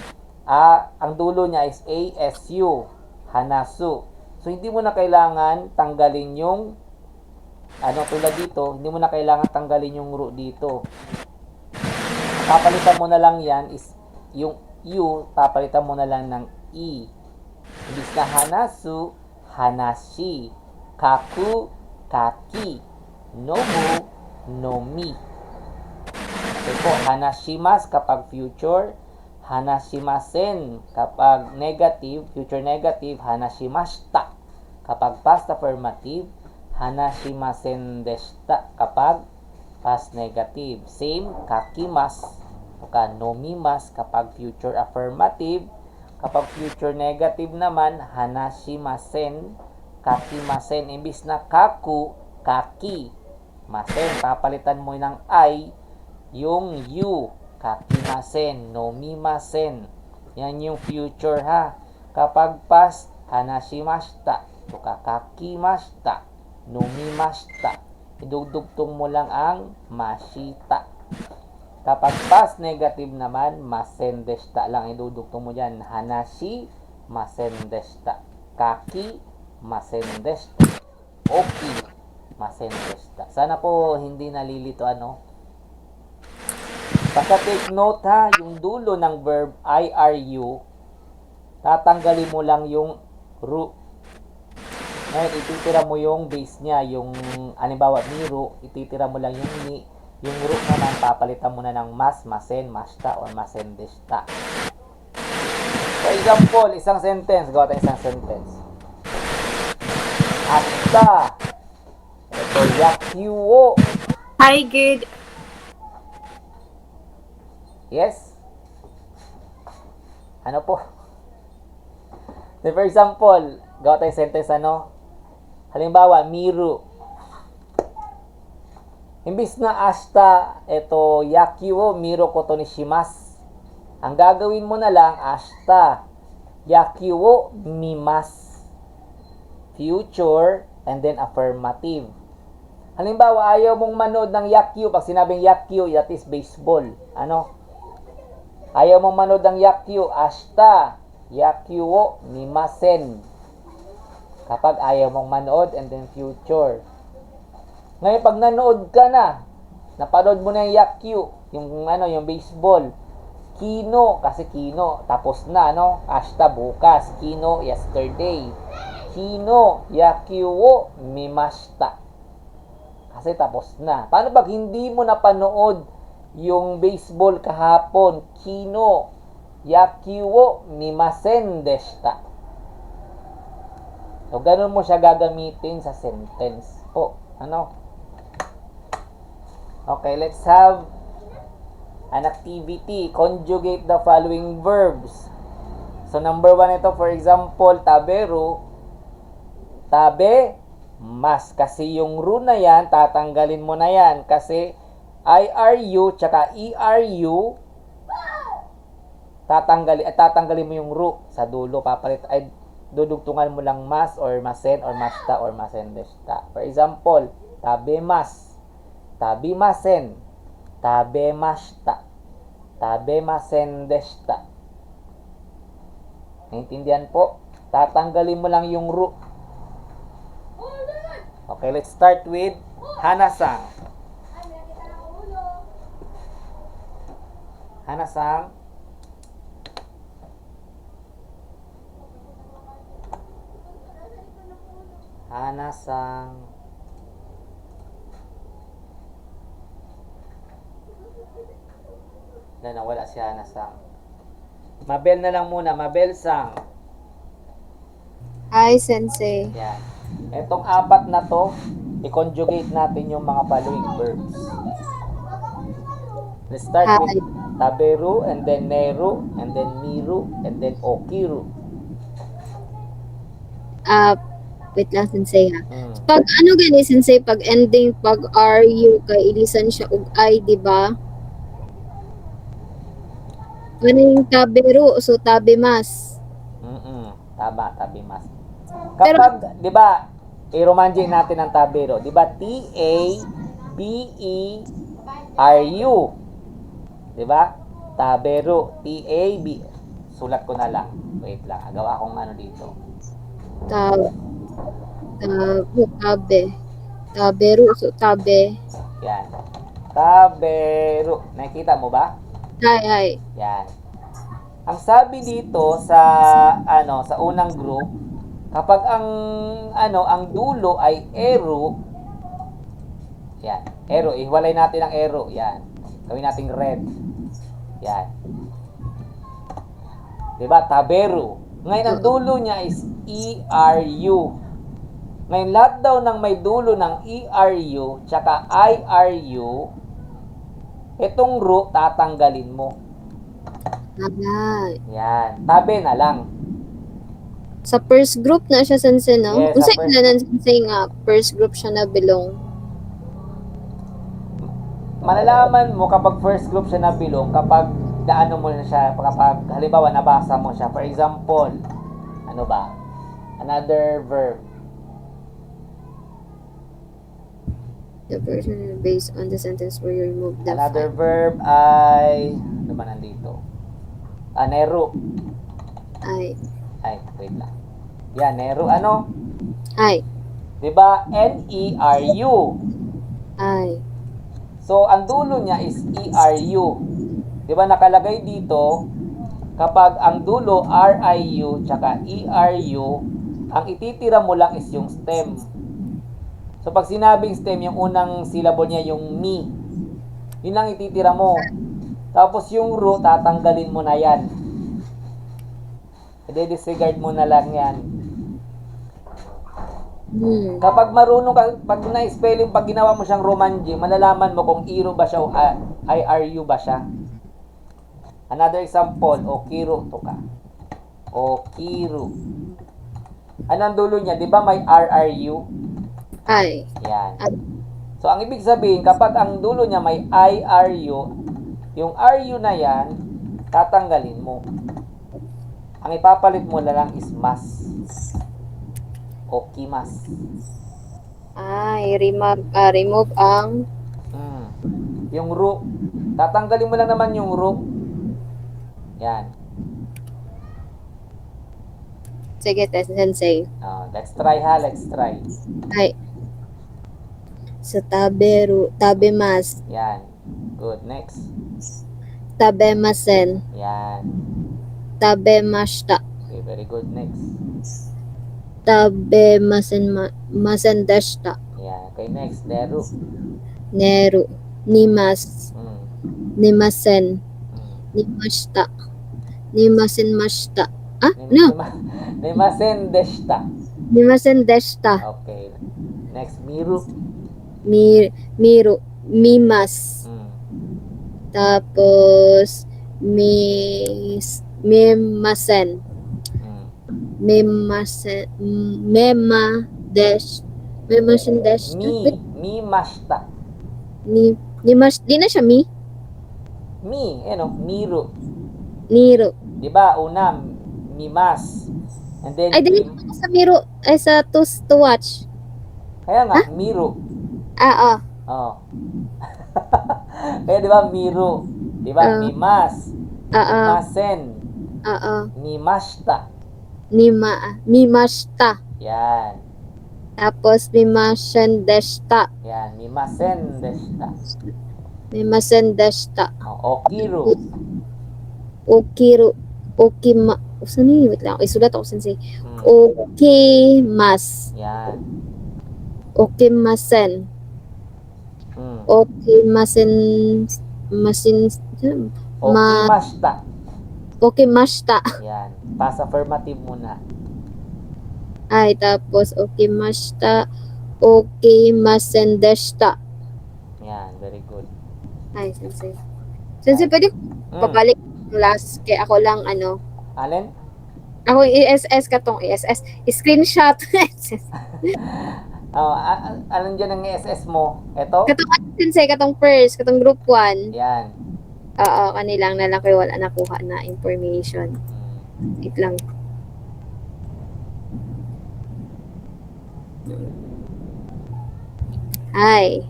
Ang dulo niya is ASU, hanasu. So, hindi mo na kailangan tanggalin yung, tulad dito, hindi mo na kailangan tanggalin yung ru dito. Papalitan mo na lang yan is, yung U, papalitan mo na lang ng E. Ibig na hanasu, hanashi, kaku, kaki, nomu, nomi. Okay po, hanashimas kapag future, hanashimasen kapag negative, future negative, hanashimashita kapag past affirmative, hanashimasen deshita kapag past negative. Same, kakimas, nomimas kapag future affirmative, kapag future negative naman, hanashimasen, kakimasen, imbis na kaku, kaki, masen, papalitan mo ng I, yung U, kakimasen, nomimasen. Yan yung future ha. Kapag past, hanashimashita, kakimashita, nomimashita. Idudugtong mo lang ang mashita. Kapag past negative naman, masen deshita lang idudugtong mo dyan. Hanashi, masen deshita. Kaki, masen deshita. Oki, masen deshita. Sana po hindi nalilito Basta take note ha, yung dulo ng verb IRU, tatanggalin mo lang yung ru. Ngayon, ititira mo yung base niya, yung, halimbawa, miru, ititira mo lang yung ni, yung ru naman, papalitan mo na ng mas, masen, mashita, or masen deshita. For example, isang sentence, gawa tayo isang sentence. Asta, ito, yakyuo. Hi, good. Yes? Ano po? So, for example, gawa tayo sentence halimbawa, miru. Imbis na ashita, ito, yakyuo, miru koto ni shimasu. Ang gagawin mo na lang, ashita, yakyuo, mimasu. Future, and then affirmative. Halimbawa, ayaw mong manood ng yakyu. Pag sinabing yakyu, that is baseball. Ayaw mong manood ng yakyu. Ashita, yakyuo, mimasen. Kapag ayaw mong manood, and then future. Ngayon, pag nanood ka na, napanood mo na yung yakyu, yung baseball. Kino, kasi kino, tapos na, Ashita, bukas. Kino, yesterday. Kino, yakyuo, mimashita. Kasi tapos na. Paano pag hindi mo napanood yung baseball kahapon? Kino, yakyuo, mimasen deshita. So, ganun mo siya gagamitin sa sentence po. Okay, let's have an activity. Conjugate the following verbs. So, number 1 ito, for example, taberu, tabe, mas. Kasi yung ru na yan, tatanggalin mo na yan. Kasi IRU tsaka ERU, tatanggalin mo yung ru sa dulo, dudugtungan mo lang mas or masen or masta or masendeshta. For example, tabemas, tabimasen, tabemashita, tabemasendeshta. Naintindihan po? Tatanggalin mo lang yung ru. Okay, let's start with Hanasang. Hanasang. Hanasang. Nawala si Hanasang. Mabel na lang muna. Mabel-sang. Hi, Sensei. Yan. Etong apat na to, i-conjugate natin yung mga following verbs. Let's start with taberu, and then neru, and then miru, and then okiru. Wait lang, Sensei ha. Hmm. Pag ano gani, Sensei, pag ending, pag are you, kay ilisan siya og ay, di ba? Ano yung taberu, so tabemas. Tama, tabimas. Kapag, di ba, i-romanjin natin ang tabero. Di ba, T-A-B-E-R-U. Di ba? Tabero. T-A-B. Sulat ko na lang. Wait lang. Gawa akong ano dito. Taberu, so tabe. Yan. Tabero. Nakikita mo ba? Ay. Yan. Ang sabi dito sa sa unang group, kapag ang dulo ay eru, yan. Eru, ihiwalay natin ang eru, yan. Gawin nating red. Yan. 'Di ba? Taberu. Ngayon ang dulo niya is ERU. Ngayon lahat daw ng may dulo ng ERU tsaka IRU, itong ru tatanggalin mo. Yan. Tabe na lang. Sa first group na siya, Sensei, no? Yes, Unsa sa first ilanan, Sensei, nga first group siya na belong? Malalaman mo kapag first group siya nabilong kapag daano mo na siya, kapag halimbawa nabasa mo siya. For example, ano ba? Another verb. The version based on the sentence where you remove the Another verb ay ano ba nandito? Neru. ay. Wait lang. Yan, neru ano? Ay. 'Di ba? N-E-R-U. Ay. So, ang dulo niya is E-R-U. 'Di ba nakalagay dito, kapag ang dulo R-I-U tsaka E-R-U, ang ititira mo lang is yung stem. So, pag sinabing stem, yung unang syllable niya yung mi. Yun lang ititira mo. Tapos yung ru, tatanggalin mo na yan. I-disregard mo na lang yan. Kapag marunong ka, pag na-spelling, pag ginawa mo siyang romanji, malalaman mo kung iru ba siya o IRU ba siya. Another example, okiru to ka. Okiru. Anong dulo niya? Di ba may RRU? Ay. Yan. So, ang ibig sabihin, kapag ang dulo niya may IRU, yung RU na yan, tatanggalin mo. Ang ipapalit mo na lang is mas. Okimas. Ay, remove ang Yung ru. Tatanggalin mo lang naman yung ru. Yan. sige, Sensei. Let's try ha. Let's try. Ay. Sa tabemas. Yan. Good. Next. Tabemasen. Yan. Tabemashita. Okay, very good. Next. Masendeshita. Yan. Okay, next. Neru. Neru. Nimas. Nimasen. Nimashita. Nimasenmashita. No. Nimasendeshta. Nimasendeshita. Okay. Next. Miru. Miru. Mimas. Tapos, memasen. Memasendeshita. Mimashta. Di na siya mi? Miru. Niro. Di ba? Una, mimas. And then, Ay, dili ako sa Miro. Ay, sa to watch. kaya nga, miro. Ah, Oh. Kaya di ba, miro. Di ba? Ah. Mimas. ah. Mimasen. Mimashta. Mimashita. Yan. Tapos, mimashendeshita. Yan. Mimasen deshta. Mimasendeshita. Okiru. Okiru. Saan yun? Wait lang. Isulat ako, sensei. Hmm. Okimas. Yan. Okimasen. Hmm. Okimasen. Okimashita. Okimashita. Yan. Past affirmative muna. Ay, tapos, okimashita. Okimasendeshita. Yan. Very good. Ay, sensei. Sensei, pwede Hmm. pabalik last kay ako lang Alin? ako ISS katong ISS screenshot. Oh, alin dyan ang SS mo? Ito? katong sensei katong first katong group 1. Yan. Oo, kanilang nalaki wala nakuha na information. Hmm. Wait lang. Hi.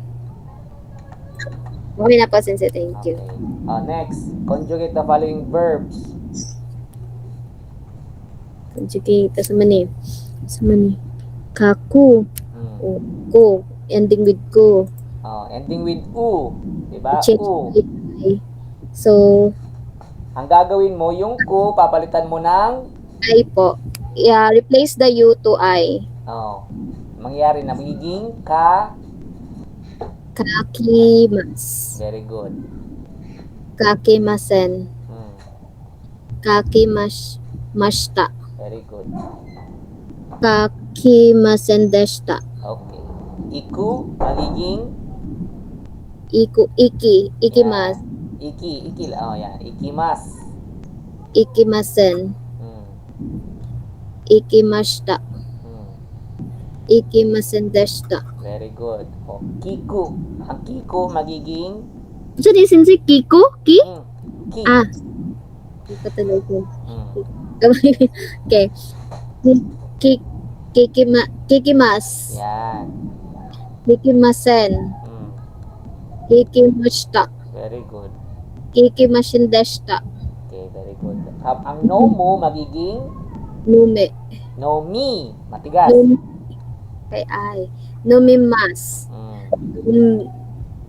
Okay na po, sensei. Thank you. Okay. Next. Conjugate the following verbs. Conjugate. Sa mani. Kaku. Hmm. Ko. Ending with ko. Ending with u. Diba? Change U. with I. So, Ang gagawin mo, yung ku, papalitan mo ng I po. Yeah, replace the U to I. mangyayari na magiging Kakimas. very good. Kakimasen. Hmm. Kakimashita. Very good. Kakimasen deshita. Okay. Iku, magiging Ikimas. yan. Iki yan. Ikimas. Ikimasen. Hmm. Ikimashita. Hmm. Ikimasen deshita. Very good. Kiku. Ang kiku magiging So, this is Kiko? Ki? ki. Ah. Kiko tuloy ko. Hmm. Okay. Kikimas. Yan. Kikimasen. Hmm. Kikimashita. Very good. Kikimashin deshita. Okay, very good. Ang no mo magiging Nume. no mi. Matigas. Kay ay. Numimas. Hmm.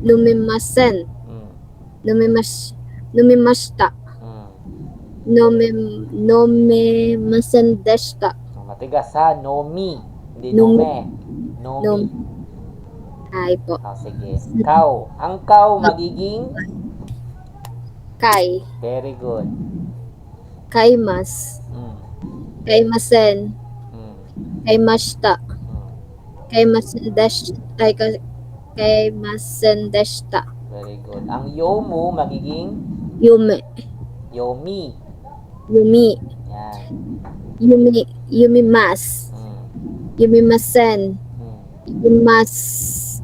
Numimasen. Hmm. Numimashita. Hmm. Numimasen deshita. Matigas ha. No mi. Hindi No no mi. me. No No. mi. Ay po. Sige. Kau. Ang kau magiging Kay. very good. Kaimas. Hmm. Kaimasen. Hmm. Kaimashita. Hmm. Kaimasen deshita. Kaimasen deshita. Very good. Ang yo mo magiging Yume. yomi. Yumi. Yan. Yumimas. Hmm. Yumimasen. Hmm.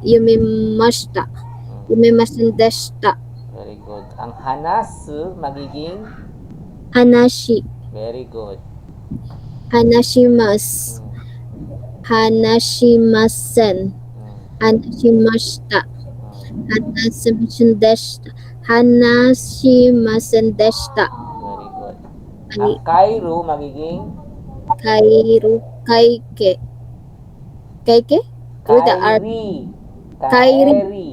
Yumimashita. Hmm. Yumimasen deshita. Very good. Ang hanas magiging Hanashi. very good. Hanashimas. Hmm. Hanashimasen. Hmm. Hanashimashita. Hmm. Hanashimasen deshita. Hanashimasen deshita. Very good. Ay, Ang kairo magiging Kaike. Kaike? With the R. kairi. Kairi. Kairi.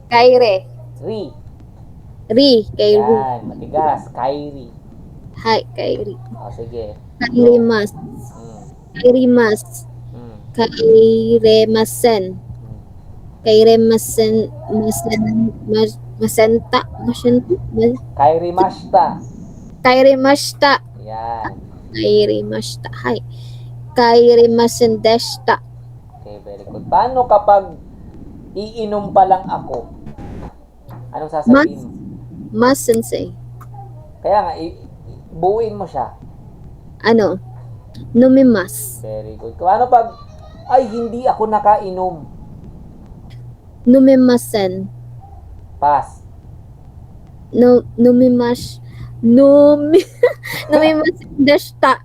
Kaire. Ri. Ri. Kairu. Yan. Matigas. Kairi. Hi. Kairi. Sige. Kairimas. Hmm. Kairimas. Hmm. Kairemasen. Hmm. Kairemasen. Masenta. Kairi mashta. Kairimashita. Yan. Kairimashita. Hi. Kairimasen deshita. Okay, very good. Paano kapag iinom pa lang ako? Anong sasabihin mo? Mas sensei. Kaya nga, buuin mo siya. Ano? Numimas. Very good. Paano pag, ay, hindi ako nakainom? Numimasen. Pass. Numimash. Numi, Numimasen-deshita.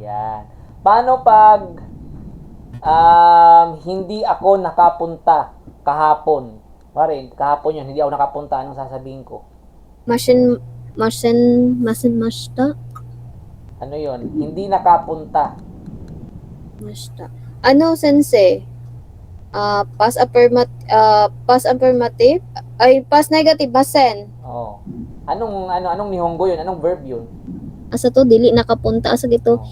Yan. Paano pag hindi ako nakapunta kahapon? Pare, kahapon yun, hindi ako nakapunta. Anong sasabihin ko? Masenmashita? Ano yun? Hindi nakapunta. Mashita. Ano, sensei? Past affirmative? Ay, past negative, masen. Oh. Anong nihongo yun? Anong verb yun? Asa to, dili nakapunta. Asa gito? Oh.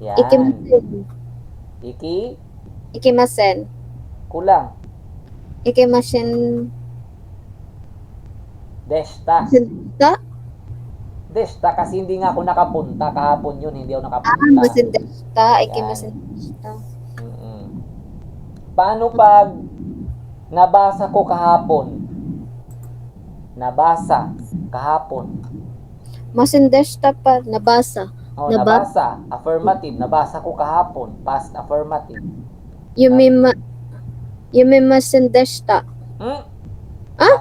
Yan. Ikimasen. Ikimasen. Kulang. Ikimasen. Deshta. Deshita? Deshta kasi hindi nga ako nakapunta. Kahapon yun, hindi ako nakapunta. Masen-deshita. Ikimasen-deshita. Mm-mm. Paano pag nabasa ko kahapon? Nabasa kahapon. Masen-deshita pa. Nabasa. Oh, Nabasa. nabasa. Affirmative. Nabasa ko kahapon. Past affirmative. Yumimasen-deshita. Hmm? Ah?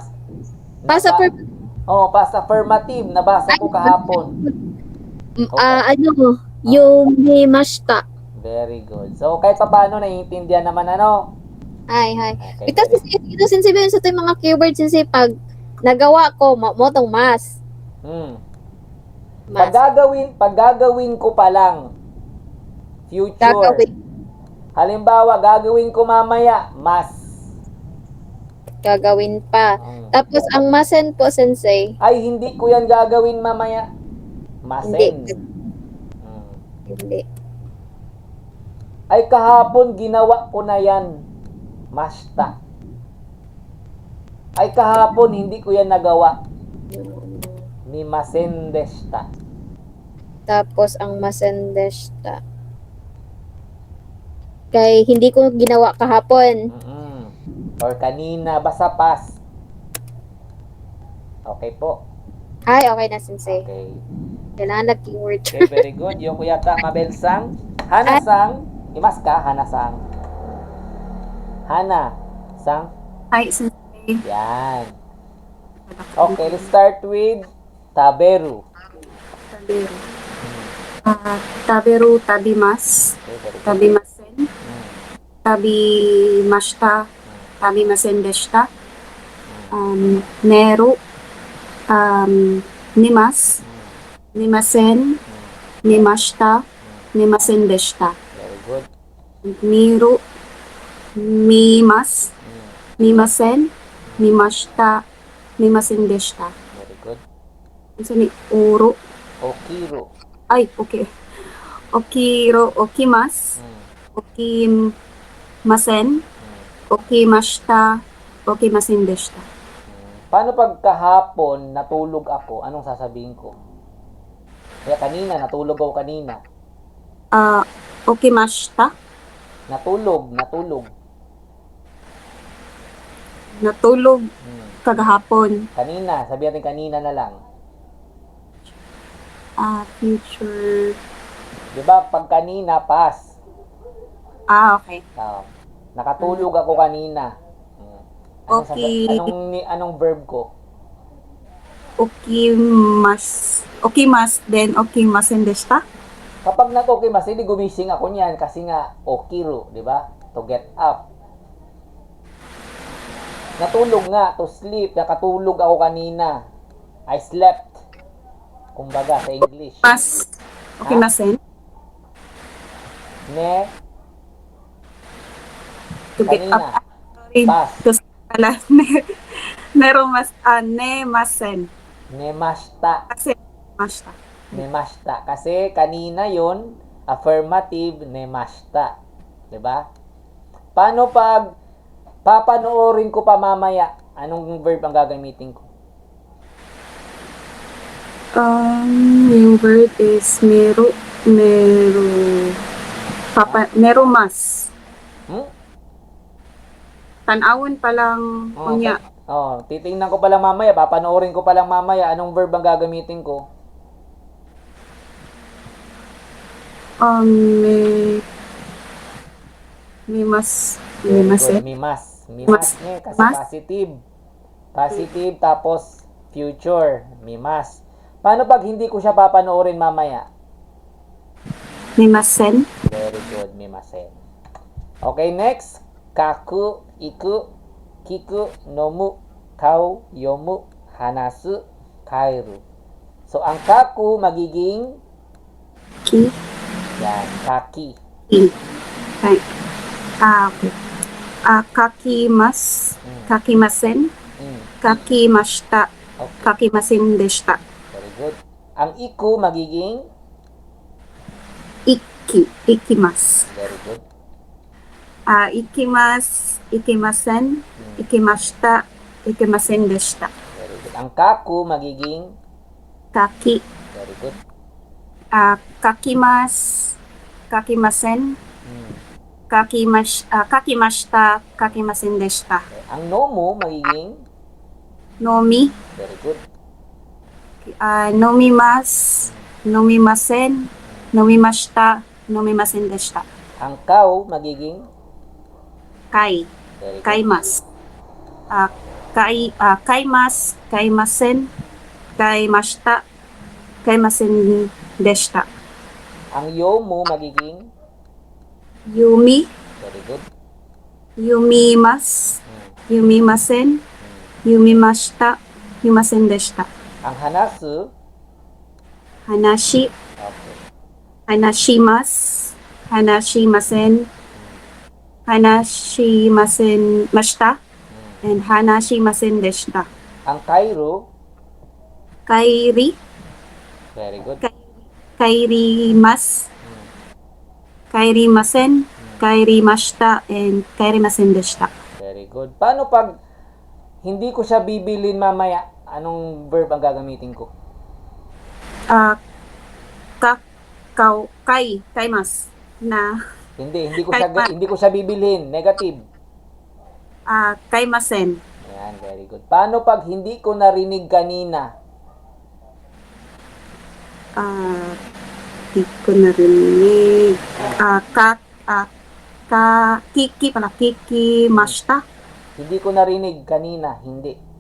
Past Naba- affirmative. Oh, past affirmative. Nabasa ko kahapon. Yumimashita. Very good. So, kahit pa paano, naiintindihan naman ano? Hi. Okay, Ito sensei sa ito yung mga keywords sensei pag nagawa ko mo tong mas. Pag gagawin ko pa lang, future. Gagawin. Halimbawa, gagawin ko mamaya, mas. Gagawin pa. Mm. Tapos ang masen po sensei. Ay, hindi ko yan gagawin mamaya. Masen. Hindi. Mm. Hindi. Ay, kahapon ginawa ko na yan. Mashta. Ay, kahapon hindi ko yan nagawa. Mimasen deshita. Tapos ang masen-deshita. Kay hindi ko ginawa kahapon. Mm-mm. Or kanina, basta pas. Okay po. Ay, okay na sensei. Okay. Kailangan nag-keyword. Okay, very good. Yung yata Mabel-sang. Hana-sang. Imas ka, Hana-sang. Hana-sang. Hi, sensei. Yan. Okay, let's start with Taberu. Taberu. Taberu tabimas. Okay, very good. Tabimasen. Mm. Tabimashita. Tabimasen deshita. Neru. Nimas. Nimasen. Nimashita. Nimasen deshita. Very good. Miru. Mimas. Mm. Mimasen. Mimashita. Mimasen deshita. Very good. Ano ni uro? Okiru. Ay, okay. Okiro, okimas. Mm. Okimasen. Mm. Okimashita. Okimasen deshita. Paano pag kahapon natulog ako, anong sasabihin ko? Kaya kanina, natulog ako kanina. Okimashita. Natulog. Natulog Hmm. kagahapon. Kanina, sabi natin kanina na lang. Future. Di ba? Pag kanina, past. Okay. Nakatulog ako kanina. Anong Okay. anong verb ko? Okimas, then okimasen deshita. Kapag natokimas, hindi gumising ako niyan kasi nga okiru, di ba? To get up. Natulog nga, to sleep. Nakatulog ako kanina. I slept. Kumbaga sa English. Okimasen. Ne, To get kanina. up. Sorry. Past. To pala. Nemasen. Nemashita. Kasi, mashita. Nemashita. Kasi kanina yon affirmative nemashita. 'Di ba? Paano pag papanoorin ko pa mamaya? Anong verb ang gagamitin ko? Yung word is merumas. Hmm? Tanawon pa lang unya. Titingnan ko pa lang mamaya, papanoorin ko pa lang mamaya, anong verb ang gagamitin ko? Mimas. Mimas. Mimas kasi Mas? positive. Positive tapos future. Mimas. Paano pag hindi ko siya papanoorin mamaya? Mimasen. Very good, mimasen. Okay, next. Kaku, iku, kiku, nomu, kau, yomu, hanasu, kairu. So, ang kaku magiging Ki. yan, kaki. I. Ay. Okay. Kakimas. Mm. Kakimasen. Mm. Kakimashita. Okay, Kakimasen deshita. very good. Ang iku magiging Ikki. Ikimas. very good. Ikimasen. Ikimashita. Ikimasen deshita. Very good. Ang kaku magiging Kaki. very good. Kakimasen. Mm. Kakimashita. Kakimasen deshita. Okay. Ang nomu magiging Nomi. very good. Nomimasen. Nomimashita. Nomimasen deshita. Ang kau magiging Kai. very good. Kaimas. Kaimas. Kaimasen. Kaimashita. Kaimasen deshita. Ang yomu magiging Yumi. very good. Yumimas. Mm. Yumimasen. Yumimashita. Yumasen deshita. Ang hanasu Hanashi. okay. Hanashimas. Hanashimasen. Hanashimasen mashita. Mm. And hanashimasen deshita. Ang kairu Kairi. very good. Kairimas. Mm. Kairimasen. Kairimashita. And kairimasen deshita. Very good. Paano pag hindi ko siya bibilin mamaya? Anong verb ang gagamitin ko? Kaimas. Na. Hindi ko Kaipa. hindi ko siya bibilhin. Negative. Kaimasen. Ayan, very good. Paano pag hindi ko narinig kanina? Di ko narinig. Kiki pala. Kiki mashita. Hindi ko narinig kanina. Hindi.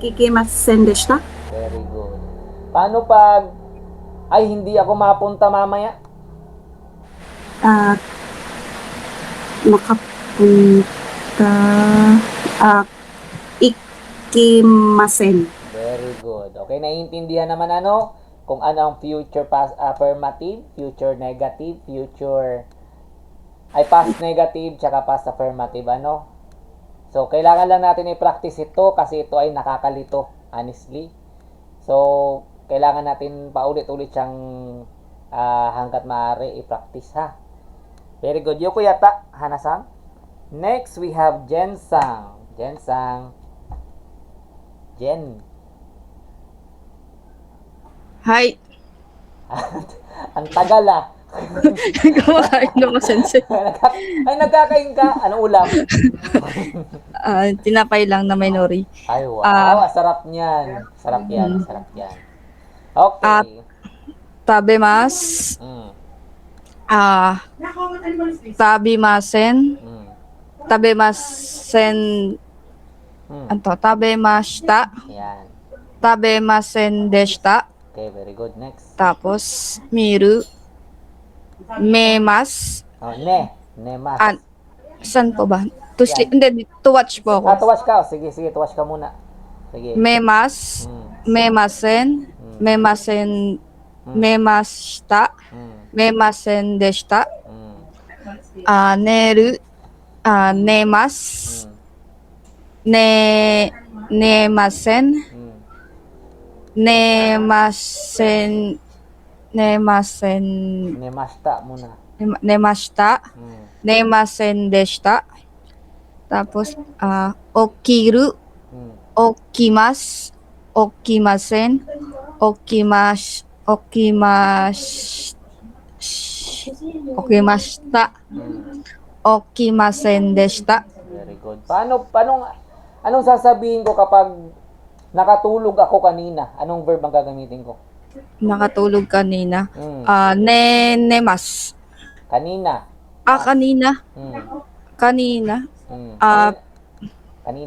Kiki masen deshita. Very good. Paano pag ay hindi ako mapunta mamaya? Makapunta. Ikimasen. Very good. Okay, naiintindihan naman kung ano ang future past affirmative, future negative, past negative, tsaka past affirmative, So, kailangan lang natin i-practice ito kasi ito ay nakakalito, honestly. So, kailangan natin paulit-ulit siyang hanggat maaari i-practice, ha? Very good. Yoko yata, Hana-san. Next, we have Jen-sang. Jen-sang. Jen. Hi. Ang tagal, Kumakain naman, sensei. Ay, nagkakain ka. Anong ulam? Tinapay lang na may nori. Ay, wow. Sarap niyan. Sarap yan. Sarap yan. Okay. Tabemas. Mm. Tabimasen. Mm. Tabemasen. Mm. Tabemashita. Yan. Tabemasen deshita. Okay, very good. Next. Tapos, miru. Memas. Oh, Nemas. Saan po ba? To sleep. Hindi, to watch po ako. Tuwash ka. Sige, tuwash ka muna. Sige. Memas. Mm. Memasen. Memasen. Memashita. Mm. Memasen deshita. Mm. Neru. Nemas. Nemasen. Mm. Nemasen. Nemashita muna. Nemashita. Mm. Nemasen deshita. Tapos, okiru. Mm. Okimas. Okimasen. Okimashita. Mm. Okimasen deshita. Very good. Anong sasabihin ko kapag nakatulog ako kanina? Anong verb ang gagamitin ko? Nakatulog kanina. Mm. Nemas. Kanina. Kanina. Mm. Kanina. Mm. Ah, Kanina.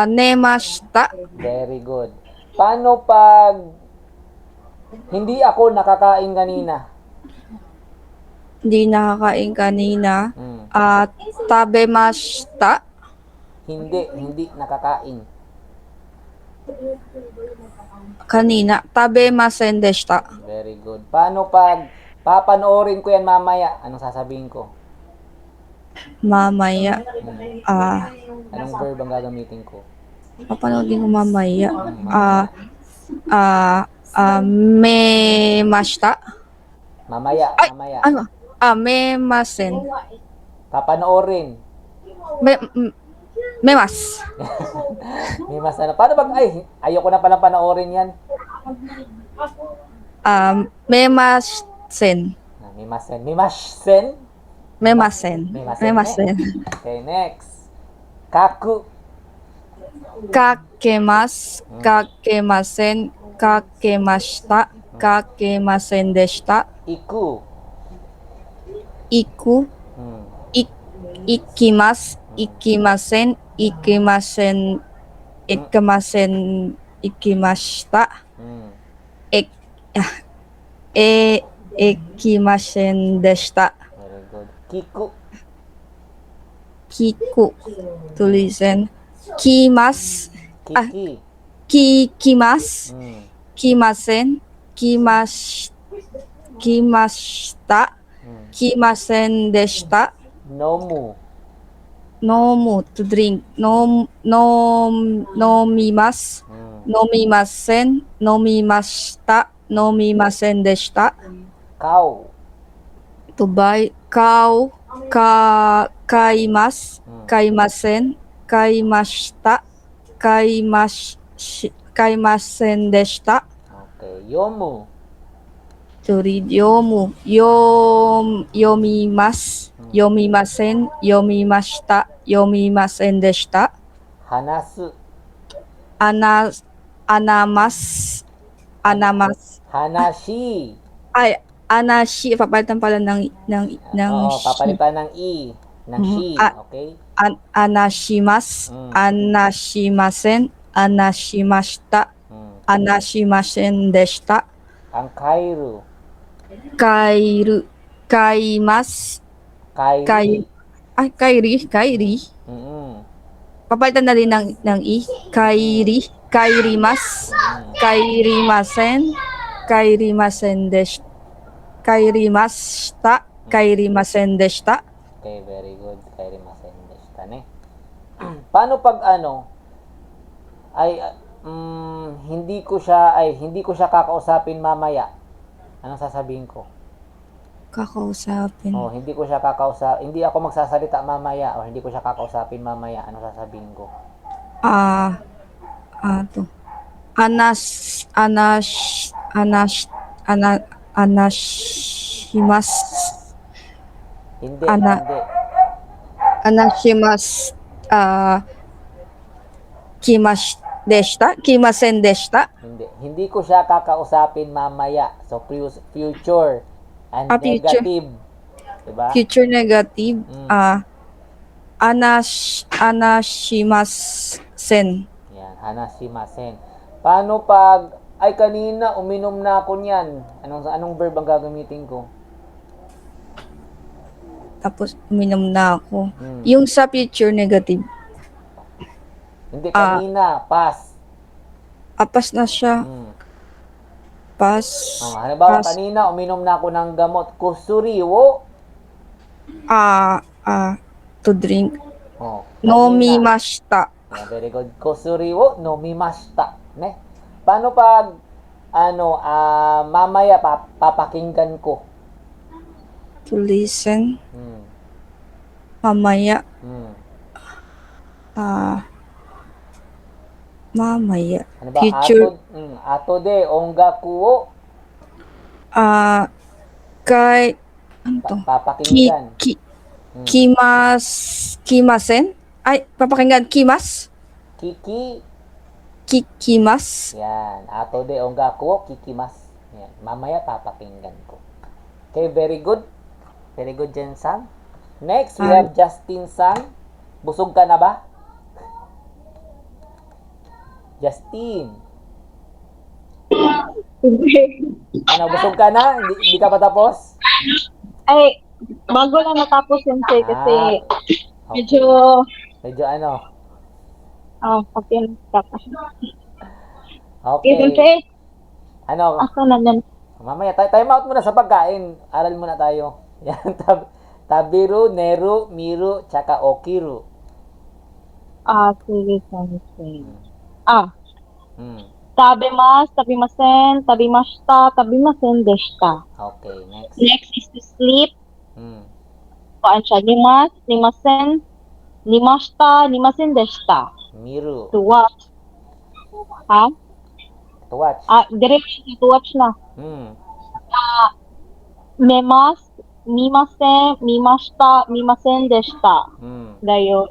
Nemashita. Very good. Paano pag hindi ako nakakain kanina? Hindi nakakain kanina. Hmm. Tabemashita. Hindi nakakain. Kanina. Tabemasen deshita. Very good. Paano pag papanoorin ko yan mamaya? Anong sasabihin ko? Mamaya. Anong verb ang gagamitin ko? Papanoodin ko mamaya. Memashita. Mamaya. Ano? Memasen. Papanoorin. Memas. May mas ano. Paano pag, ayoko na palang panoorin yan. Memasen. Mimasen. Mimasen? Memasen. Memasen. Okay, next. Kaku. Kakemasu. Kakemasen. Kakemashita. Kakemasen deshita. Iku. Iku. Hmm. Ikimasu. Ikimasen. Ikimasen. Ikimashita. Hmm. Ikimasen deshita. Very good. Kiku. Kiku. Tulisan. Kimas. Kiki. Kikimas. Hmm. Kimasen. Kimashita. Hmm. Kimasen deshita. Nomu. Nomu. To drink. Nomimasu. Hmm. Nomimasen. Nomimashita. Nomimasen deshita. Kau. To buy. Kaimasu. Kaimasen. Kaimashita. Kaimasen deshita. Okay. Yomu. To read. Yomimasu. Yomimasen. Yomimashita. Yomimasen deshita. Hanasu. Anamas. Hanashi. Anashi. Papalitan pala ng Oo, papalitan ng i. Ng shi. Okay? Anashimasu. Anashimasen. Anashimashita. Hmm. Anashimasen deshita. Ang kairu. Kaimasu. Kairi. Kairi. Mm-mm. Papalitan na rin ng i. Kairimasu. Kairimasen. Kairimasen deshita. Kairimashita. Kairimasen deshita. Okay, very good. Kairimasen deshita ne. Paano pag hindi ko siya kakausapin mamaya? Anong sasabihin ko? Kakausapin. Hindi ako magsasalita mamaya o hindi ko siya kakausapin mamaya. Anong sasabihin ko? To. Anashimasu. Hindi. Anashimasu. Kimasen deshita. Hindi ko siya kakausapin mamaya. So, future and Future. negative. Diba? Future negative. Anashimasen. Yan, hanashimasen. Paano pag, kanina, uminom na ako niyan. Anong verb ang gagamitin ko? Tapos uminom na ako. Yung sa future negative. Hindi, kanina, past. Apas na siya. Pas. Halimbawa, kanina, uminom na ako ng gamot. Kusuriwo. To drink. Kanina. Nomimashita. Yeah, very good. Kusuriwo, nomimashita. Ne? Paano pag, mamaya, papakinggan ko? To listen. Hmm. Mamaya. Hmm. Mamaya. Ano ba? Future. Ato de, ongaku o Ano to? papakinggan. Kimasen? Papakinggan. Kiki. Kikimas. Yan. Ato de, ongaku o kikimas. Yan. Mamaya, papakinggan ko. Okay, very good. Very good, Jen-san. Next, we have Justin-san. Busog ka na ba? Justin. Ano, busog ka na? Hindi ka pa tapos? Ay, bago lang natapos sensei kasi Ah, medyo, Medyo ano. okay. Okay, Okay. sensei, Ano, ako na lang. mamaya, time out muna sa pagkain. Aral muna tayo. Yan, Tabiru, Neru, Miru, tsaka Okiru. Sige, sensei. Hmm. Tabimasen, tabimashita, tabimasen deshita. Okay, next. Next is to sleep. Hmm. Kuan siya, nimasen, nimashita, nimasen deshita. Miru. To watch. Ha? To watch. Direction to watch na. Hmm. Mimashita, mimasen deshita. Hmm. Dayo.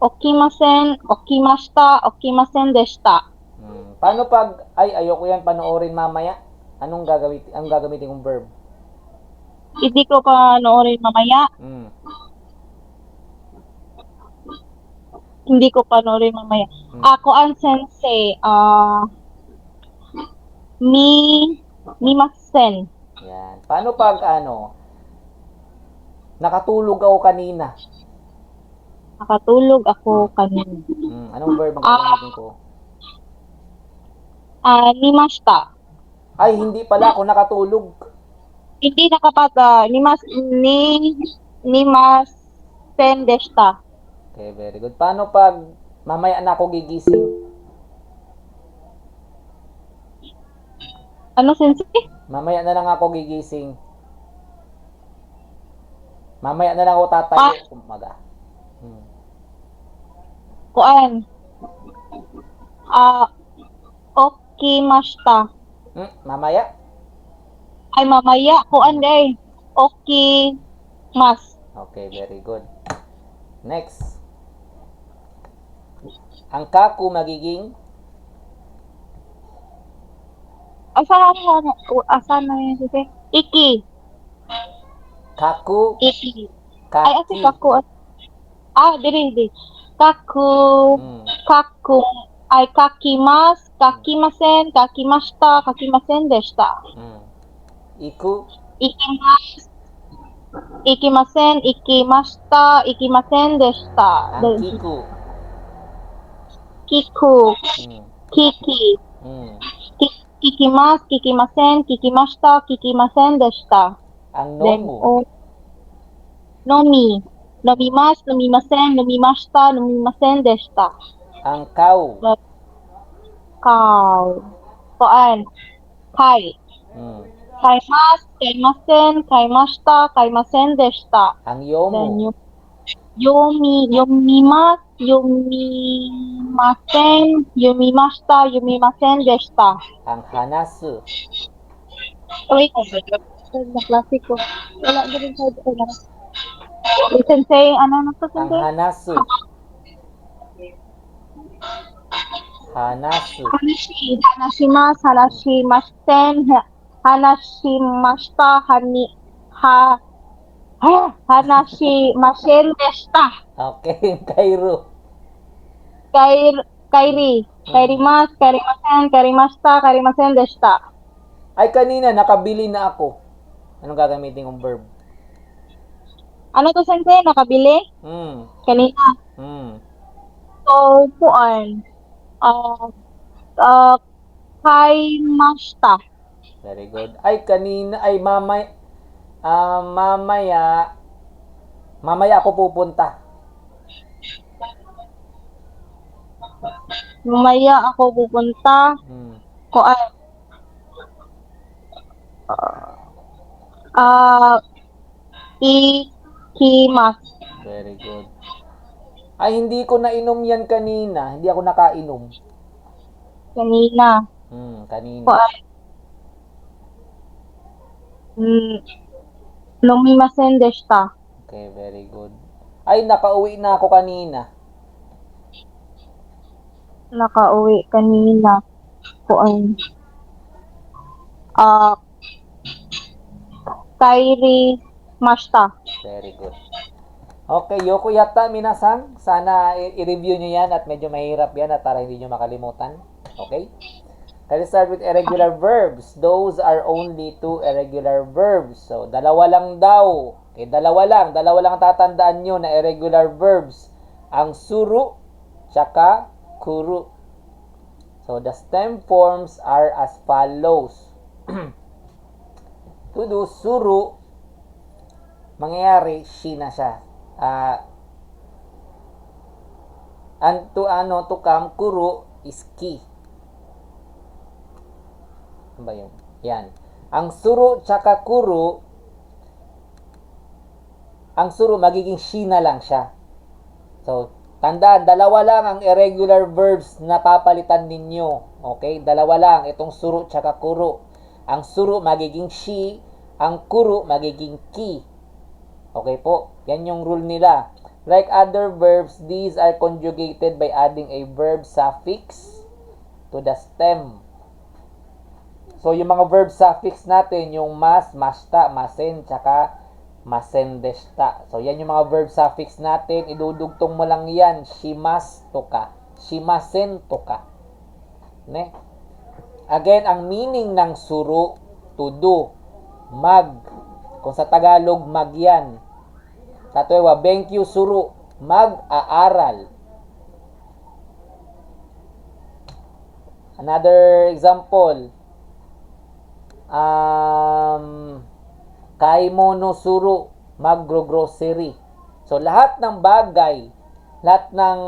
Okimashita, deshita. Paano pag, ayoko yan panoorin mamaya? Anong gagamitin kong verb? Hindi ko pa noorin mamaya. Hmm. Hindi ko pa noorin mamaya. Ako ang sensei, mimasen. Yan. Paano pag, nakatulog ako kanina? Nakatulog ako kanina. Anong verb ang gagamitin ko? Nimashita. Ay, hindi pala ako nakatulog. Hindi nakapata. Nimasen deshita. Okay, very good. Paano pag mamaya na ako gigising? Ano, sensei? Mamaya na lang ako gigising. Mamaya na lang ako tatayo. Umaga. Kuan. Okimashita. Mamaya? Ay, mamaya. Kuan day. Okimas. Okay, very good. Next. Ang kaku magiging Asa na yun, sensei? Iki. kaku, Iki. Ay, kaki. kaku. Diri. Kaku. Kaku. Ay, kakimasen, kakimashita, kakimasen deshita. Iku, Ikimasen, ikimashita, ikimasen deshita. ang kiku. Kiku. Kiki. Kikimasen, kikimashita, kikimasen deshita. Ang Then, nomu. nomi. Nomimasen, nomimashita, nomimasen deshita. Ang kau. Kuan. Kai. Kaimasen, kaimashita, kaimasen deshita. Ang yomu. Yumimashita, yumimasen deshita. Ang hanasu. Wait, naklase ko. Wala na rin sa sensei, ano na to, Ang sensei? hanasu. Hanasu. Hanashimasu, hanashimashita, hanashimasen deshita. Okay, kairu. Karimashita, karimasen deshita. Ay, kanina, nakabili na ako. Anong gagamitin kong verb? Ano to, sensei? Nakabili? Kanina. So, kuan. Kaimashita. Very good. Ay, kanina, mamaya ako pupunta. Mamaya ako pupunta. Kuan. Ikimasu. Very good. Ay, hindi ko nainom yan kanina. Hindi ako nakainom. Kanina. Kanina. Kuan. Nomimasen deshita. Okay, very good. Ay, nakauwi na ako kanina. Nakauwi kanina. Kuan. Kairi mashita. Very good. Okay, yoko yata minasan. Sana i-review nyo yan at medyo mahirap yan at para hindi nyo makalimutan. Okay? Let's start with irregular verbs. Those are only two irregular verbs. So, dalawa lang daw. Okay, dalawa lang tatandaan nyo na irregular verbs. Ang suru, tsaka kuru. So, the stem forms are as follows. To do suru, mangyayari, she na siya. And to come, kuru is ki. Ano ba yun? Yan. Ang suru tsaka kuru, ang suru magiging she na lang siya. So, tandaan, dalawa lang ang irregular verbs na papalitan ninyo. Okay? Dalawa lang. Itong suru tsaka kuru. Ang suru magiging she, ang kuru magiging ki. Okay po? Yan yung rule nila. Like other verbs, these are conjugated by adding a verb suffix to the stem. So, yung mga verb suffix natin, yung mas, masta, masen, tsaka masendesta. So, yan yung mga verb suffix natin. Idudugtong mo lang yan. Shimasto ka. Shimasento ka. Ne? Again, ang meaning ng suru, to do, mag. Kung sa Tagalog, mag yan. Tatwewa, benkyu suru, mag-aaral. Another example, kaimono suru, magro-grocery. So, lahat ng bagay, lahat ng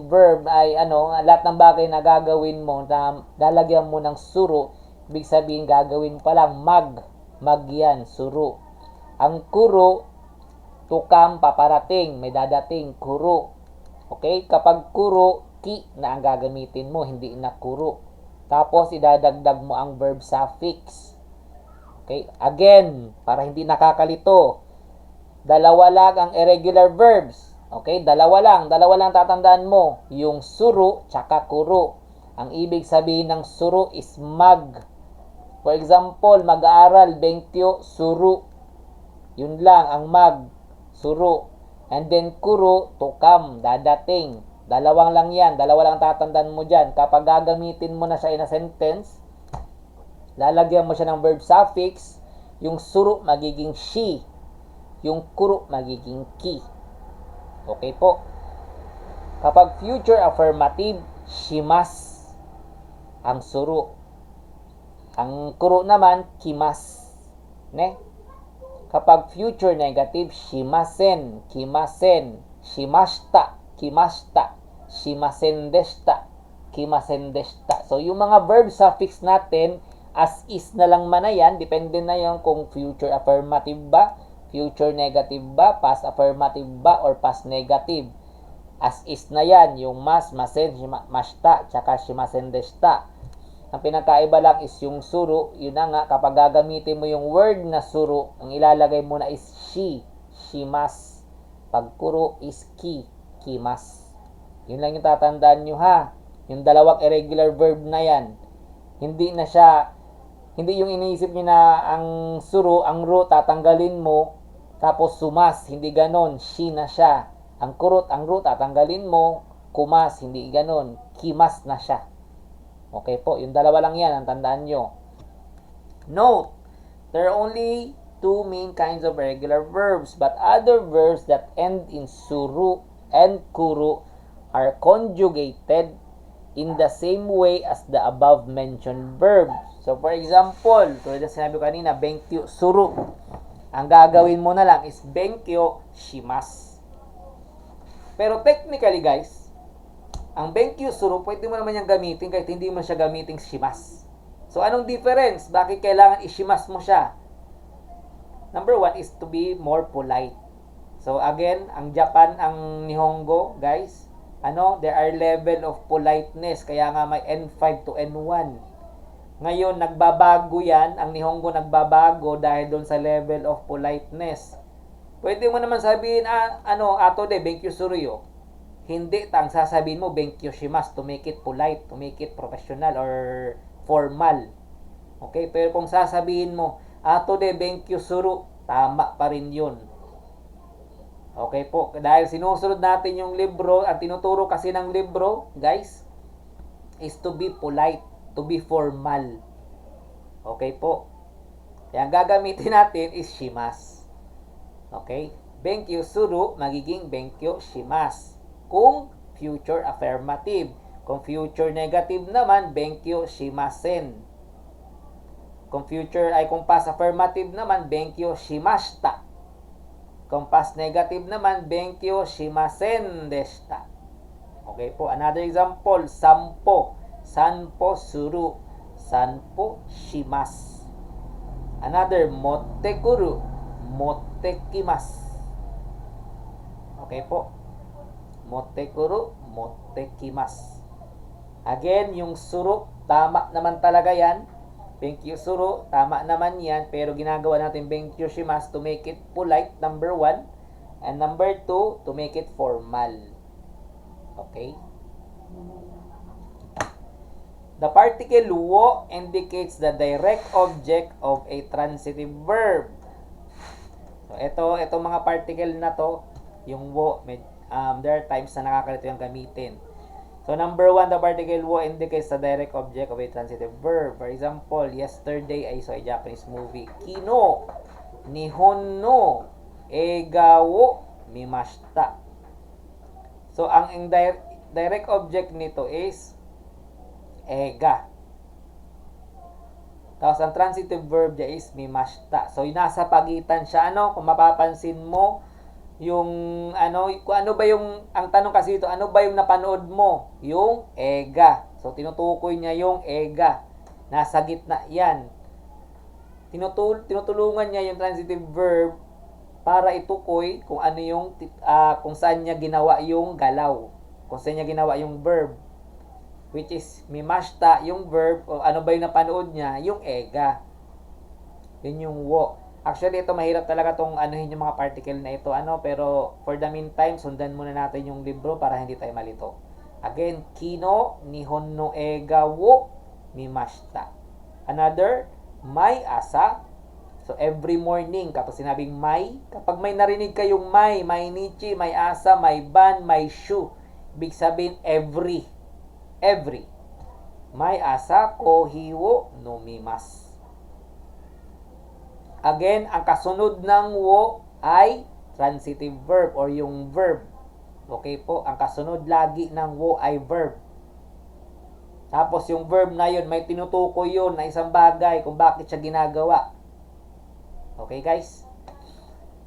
verb ay lahat ng bagay na gagawin mo, na lalagyan mo ng suru, ibig sabihin gagawin pa lang mag yan, suru. Ang kuru, tukam, paparating, may dadating, kuru. Okay? Kapag kuru, ki na ang gagamitin mo, hindi na kuru. Tapos, idadagdag mo ang verb suffix. Okay? Again, para hindi nakakalito, dalawa lang ang irregular verbs. Okay? Dalawa lang tatandaan mo. Yung suru, tsaka kuru. Ang ibig sabihin ng suru is mag. For example, mag-aaral, benkyo, suru. Yun lang, ang mag. Suru. And then kuru, to come, dadating. Dalawang lang yan. Dalawa lang tatandaan mo dyan. Kapag gagamitin mo na siya in a sentence, lalagyan mo siya ng verb suffix, yung suru magiging she, yung kuru magiging ki. Okay po? Kapag future affirmative, shimas ang suru. Ang kuru naman, kimas. Ne? Kapag future negative, shimasen, kimasen, shimashita, kimashita, shimasendeshita, kimasendeshita. So, yung mga verb suffix natin, as is na lang man na yan, depende na yan kung future affirmative ba, future negative ba, past affirmative ba, or past negative. As is na yan, yung mas, masen, mashita, tsaka shimasendeshita. Ang pinakaiba lang is yung suru, yun na nga, kapag gagamitin mo yung word na suru, ang ilalagay mo na is she, shimas. Pag kuru is ki, kimas. Yun lang yung tatandaan nyo ha. Yung dalawang irregular verb na yan. Hindi yung iniisip nyo na ang suru, ang ru, tatanggalin mo, tapos sumas, hindi ganon, she na siya. Ang kurut, ang ru, tatanggalin mo, kumas, hindi ganon, kimas na siya. Okay po, yung dalawa lang yan, ang tandaan nyo. Note, there are only two main kinds of regular verbs, but other verbs that end in suru and kuru are conjugated in the same way as the above mentioned verbs. So, for example, tulad na sinabi ko kanina, benkyo suru. Ang gagawin mo na lang is benkyo shimas. Pero technically, guys, ang benkyo suru, pwede mo naman yung gamitin kahit hindi mo siya gamitin shimas. So, anong difference? Bakit kailangan ishimas mo siya? Number one is to be more polite. So, again, ang Japan, ang Nihongo, guys, there are level of politeness. Kaya nga may N5 to N1. Ngayon, nagbabago yan. Ang Nihongo nagbabago dahil doon sa level of politeness. Pwede mo naman sabihin, ato de, benkyo suru yo. Hindi, ang sasabihin mo, benkyo shimas, to make it polite, to make it professional or formal. Okay? Pero kung sasabihin mo, ato de, benkyo suru, tama pa rin yun. Okay po, dahil sinusunod natin yung libro, at tinuturo kasi ng libro, guys, is to be polite, to be formal. Okay po. Kaya ang gagamitin natin is shimasu. Okay? Benkyo suru, magiging benkyo shimasu. Kung future affirmative. Kung future negative naman, benkyo shimasen. Kung past affirmative naman, benkyo shimashita. Kung past negative naman, benkyo shimasen deshita. Okay po, another example, sanpo. Sanpo suru. Sanpo shimasu. Another, motte kuru. Motte kimasu. Okay po. Motte kuru, motte kimasu. Again, yung suru, tama naman talaga yan. Benkyo suru, tama naman yan. Pero ginagawa natin benkyo shimasu to make it polite, number 1. And number 2, to make it formal. Okay? The particle wo indicates the direct object of a transitive verb. So, ito mga particle na to, yung wo, there are times na nakakalito yung gamitin. So, number 1, the particle wo indicates the direct object of a transitive verb. For example, yesterday I saw a Japanese movie. Kino, nihon no, eiga wo mimashita. So, ang direct object nito is eiga. Tapos, ang transitive verb niya is mimashita. So, nasa pagitan siya. Kung mapapansin mo, yung kung ano ba yung, ang tanong kasi dito, ano ba yung napanood mo? Yung ega. So, tinutukoy niya yung ega. Nasa gitna yan. Tinutulungan niya yung transitive verb para itukoy kung ano yung, kung saan niya ginawa yung galaw. Kung saan niya ginawa yung verb. Which is, mimashita, yung verb, o ano ba yung napanood niya? Yung ega. Yun yung wo. Actually, ito mahirap talaga tong anuhin yung mga particle na ito, pero for the meantime, sundan muna natin yung libro para hindi tayo malito. Again, kino, nihon no eiga wo mimashita. Another, may asa. So, every morning, kapag sinabing may, kapag may narinig kayong may nichi, may asa, may ban, may shu, ibig sabihin every. May asa, kohi wo nomimasu. Again, ang kasunod ng wo ay transitive verb or yung verb. Okay po, ang kasunod lagi ng wo ay verb. Tapos yung verb na yun, may tinutukoy yun na isang bagay kung bakit siya ginagawa. Okay guys?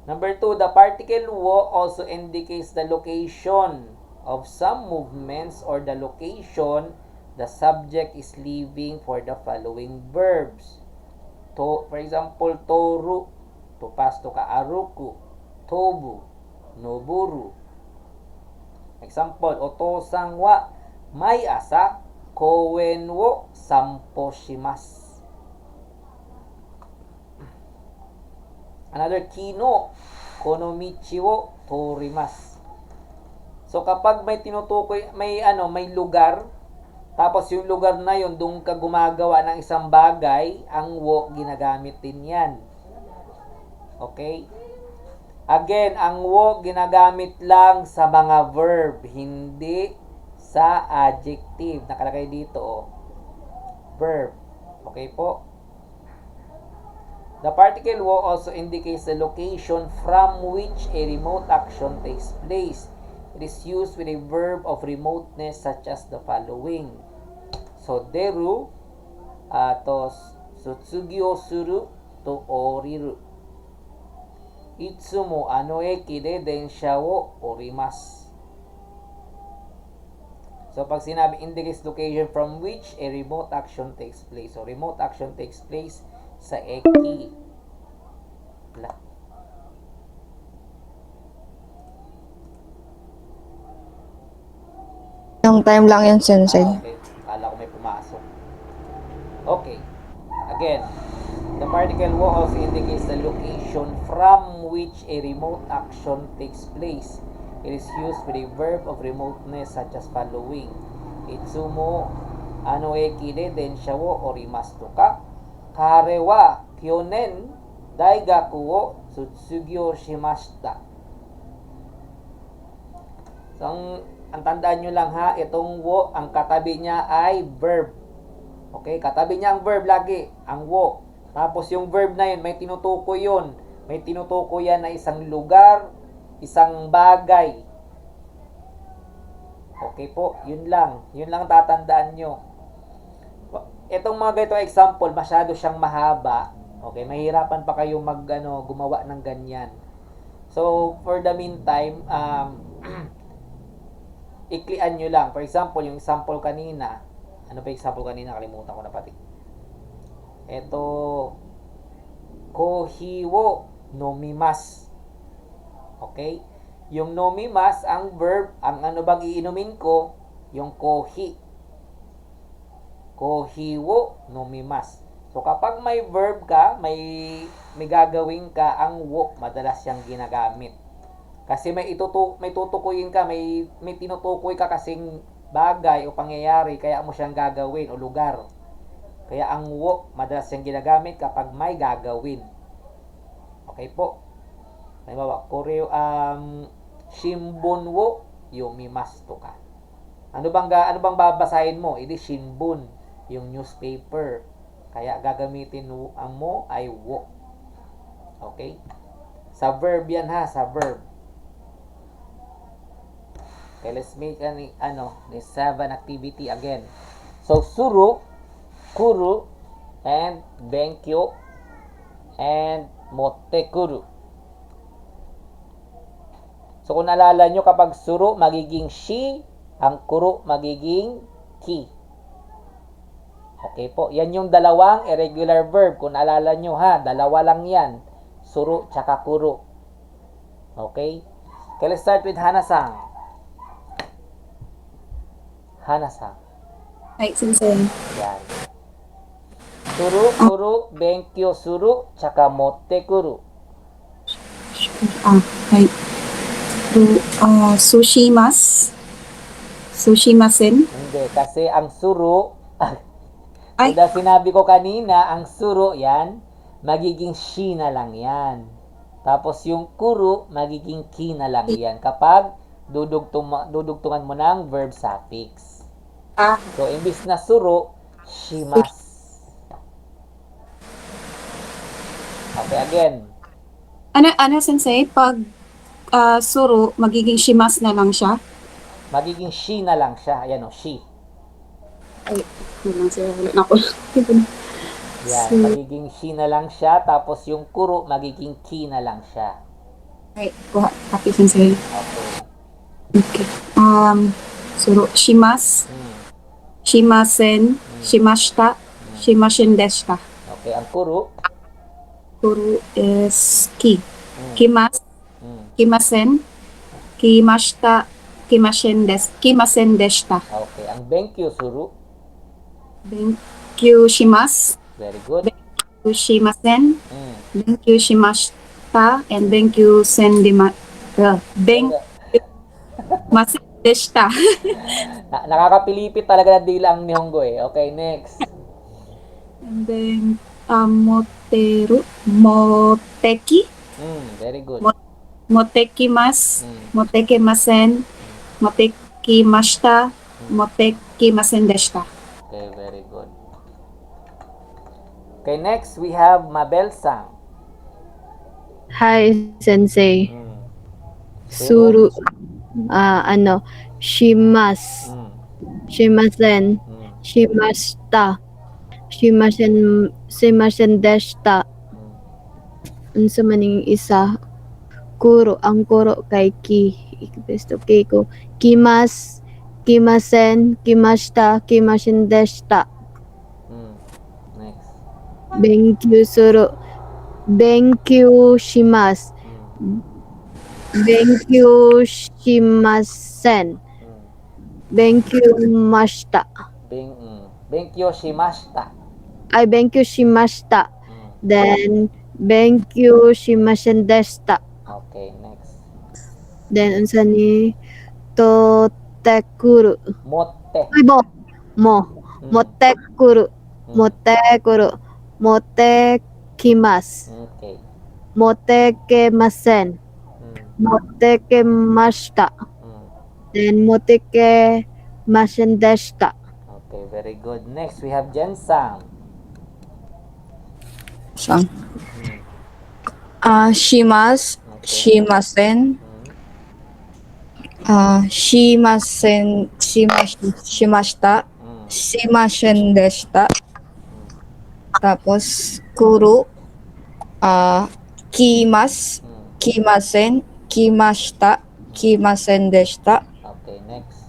Number 2, the particle wo also indicates the location of some movements or the location the subject is leaving for the following verbs. For example, toru, to pass to kaaruku, tobu, noburu. Example, otosang wa mai asa kouen wo sanpo shimasu. Another, kino konomichi wo torimasu. So kapag may tinutukoy, may lugar, tapos yung lugar na yun, doon ka gumagawa ng isang bagay, ang wo, ginagamit din yan. Okay? Again, ang wo, ginagamit lang sa mga verb, hindi sa adjective. Nakalagay dito, verb. Okay po? The particle wo also indicates the location from which a remote action takes place. It is used with a verb of remoteness such as the following. So, deru, to sutsugi o suru, to oriru. Itsumo eki de densha wo orimasu. So, pag sinabi indicates location from which a remote action takes place. So, remote action takes place sa eki. Yung time lang yan, Sensei. Okay. Kala ko may pumasok. Okay. Again, the particle wo also indicates the location from which a remote action takes place. It is used with a verb of remoteness such as following. Itsumo eki de densha wo orimasu ka. Kare wa kyonen daigaku wo tsutsugyou shimashita. Ang tandaan nyo lang ha, itong wo, ang katabi niya ay verb. Okay, katabi niya ang verb lagi, ang wo. Tapos yung verb na yun, may tinutukoy yun. May tinutukoy yan na isang lugar, isang bagay. Okay po, yun lang. Yun lang tatandaan nyo. Itong mga ganitong example, masyado siyang mahaba. Okay, mahirapan pa kayo gumawa ng ganyan. So, for the meantime, iklian nyo lang. For example, yung example kanina. Ano pa yung example kanina? Kalimutan ko na pati. Ito, kohi wo nomimasu. Okay? Yung nomimasu, ang verb, ang ano bang iinumin ko? Yung kohi. Kohi wo nomimasu. So, kapag may verb ka, may gagawin ka, ang wo, madalas siyang ginagamit. Kasi may tutukuyin ka, may tinutukoy ka kasing bagay o pangyayari, kaya mo siyang gagawin o lugar. Kaya ang wo, madalas siyang ginagamit kapag may gagawin. Okay po. Halimbawa, shimbun wo yomimasu ka. Ano bang babasahin mo? Hindi shinbun, yung newspaper. Kaya gagamitin ang mo ay wo. Okay? Sa verb yan ha, sa verb. Okay, let's make this 7 activity again. So, suru, kuru, and benkyo, and motekuru. So, kung naalala nyo, kapag suru, magiging shi, ang kuru, magiging ki. Okay po, yan yung dalawang irregular verb. Kung naalala nyo ha, dalawa lang yan. Suru, tsaka kuru. Okay? Okay, let's start with Hana-san. Hana-san. Ay, sensei. Yan. Suru, kuru, benkyo suru, tsaka motte kuru. Ay. Sushimasen. Hindi, kasi ang suru, Ay. kaya sinabi ko kanina, ang suru, yan, magiging shi na lang yan. Tapos yung kuru, magiging ki na lang yan. Kapag dudugtungan mo ng verb suffix. So, imbis na suru, shimas. Okay, again. Ano, sensei? Pag suru, magiging shimas na lang siya? Magiging shi na lang siya. Ayan o, shi. Ay, lang siya. Naku. Yan, magiging shi na lang siya. Tapos yung kuru, magiging ki na lang siya. Ay, kuha. Copy, sensei. Okay. Okay. Suru, shimas, shimasen, shimashita, shimashin deshita. Okay, ang kuru. Kuru is ki. Kimasen, kimashita, kimasen deshita. Okay, ang benkyo suru. Benkyu shimasu, Very good. benkyu shimasen, Mm. benkyu shimashita, and benkyu benkyu masen deshita. Nakakapilipit talaga ng dila ang Nihongo eh. Okay, next. And then, moteki, Very good. motekimasu, motekimasen, motekimashita, motekimasen deshita. Okay, very good. Okay, next we have Mabel-san. Hi, Sensei. Mm. Suru, shimas, Mm. shimasen, Mm. shimashita, shimasen deshita. Unsa man yung isa? Kuro, ang kuro kay ki. Besto kay ko. Kimasen, kimashita, kimasen deshita. Next. Benkyu suru, benkyu shimasu. Benkyu shimasen. Benkyu mashita. Benkyo shimashita. Ay, benkyu shimashita. Then, benkyu shimasen deshita. Okay, next. Then, unsa ni totekuru. Motte. Ay, motekuru. Motekuru. Motekimasu. Okay. Motekemasen. Motekemashita. then moteke masen deshita. Okay, very good. Next, we have Jensang. Sang. Hmm. Shimas, Okay. shimasen, Hmm. shimashita, Hmm. shimashen deshita. Hmm. Tapos, kuru, kimas, Hmm. kimasen, kimashita, kimasen deshita. Okay, next.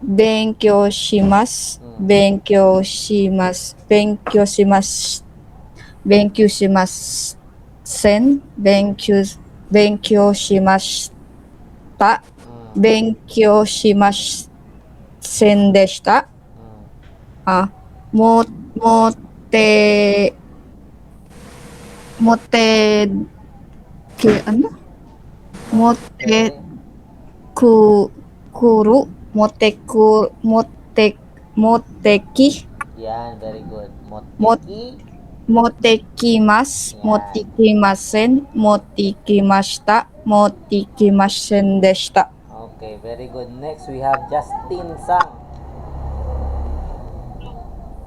Benkyou shimasu, benkyou shimasu, benkyou shimasen, benkyou shimashita, Hmm. benkyou shimasen deshita. Hmm. Ah, mote, mote, ano? Mote Okay. kuru, moteki, Yan, very good. Mot- Moteki. motekimasu, Yan. motekimasen, motekimashita, motekimasen deshita. Okay, very good. Next, we have Justin Sang.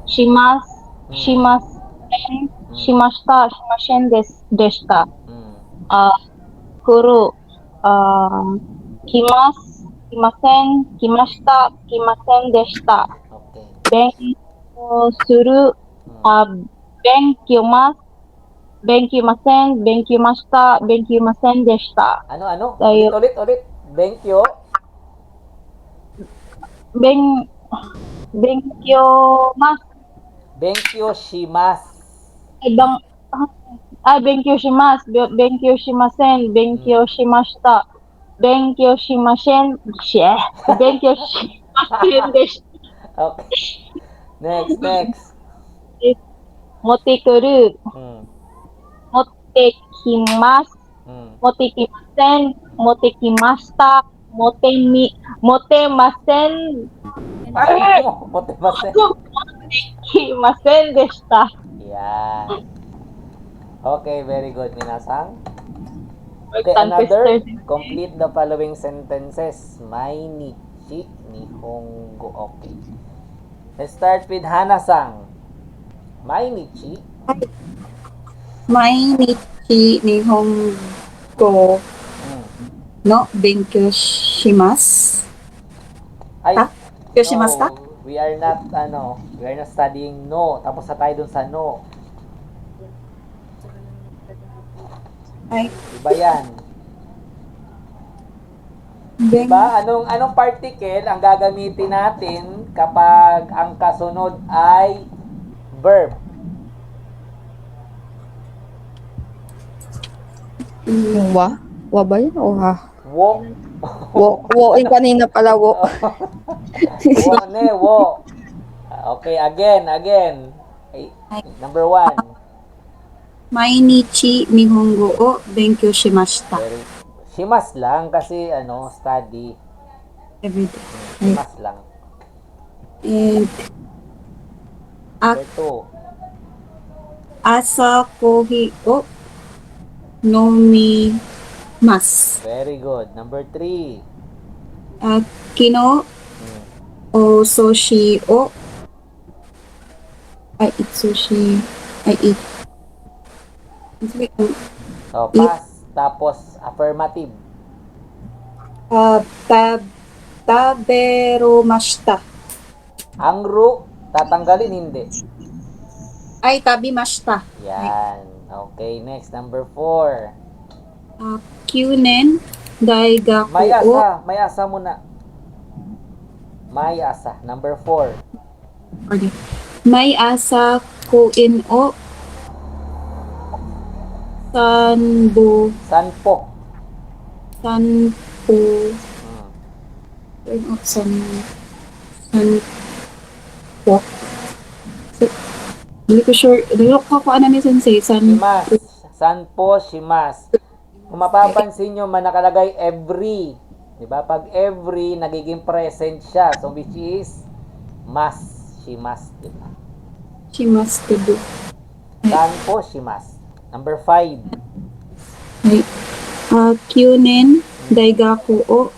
Shimas, Hmm. shimasen, Hmm. shimashita, shimashen deshita. Hmm. Kuru, kimas, kimasen, kimashita, kimasen deshita. Okay. Benkyou suru, Hmm. benkyoumasu, benkyoumasen, benkyoummashita, benkyoumasen deshita. Ano? Tayo, Ulit. Benkyo. benkyoumasu, Benkyo shimasu. ibang, benkyou shimasu, benkyou shimasen, benkyou shimashita, benkyou shimashen, benkyou shimasen deshita. Okay. Next. Motekuru, Hmm. motekimasu, Hmm. motekimasen, motekimashita, motemasen, Motimasen. motekimasen deshita. Yan. Okay, very good, minasang. Okay, Tongue another. twister. Complete the following sentences. Mainichi nihongo. Okay. Let's start with Hana-sang. Mainichi. Mainichi nihongo Hmm. no benkyou shimasu. Ay, Ha? Yoshimasta? we are not studying no. Tapos na tayo dun sa no. Ay, Iba yan. Diba? Anong particle ang gagamitin natin kapag ang kasunod ay verb? Yung wa? Wa ba yun? O ha? Wo. Wo, yung kanina pala wo. Wo. Okay, again. Ay, number 1. Mainichi nihongo o benkyou shimashita. Shimas lang kasi study. Everyday. Shimas lang. And Number 2. asa kohi o nomimasu. Very good. Number 3. Kino o sushi o I eat sushi. I eat. So, pass. Tapos, affirmative. Taberomashita. Ang ru, tatanggalin, hindi. Ay, tabimashita. Yan. Okay, next. Number 4. Kyunen daigaku May o asa. May asa muna. May asa. Number 4. may asa koin o sanpo Sanpo. sanpo Hmm. sanpo. Hindi ko sure. Nilok ko ano ni Sensei. Shimas. Sanpo, shimas. Kung mapapansin nyo, nakalagay every. Diba? Pag every, nagiging present siya. So, which is mas. Shimas. Diba? Shimasu do. Sanpo, shimas. Number 5. Kyunen daigaku o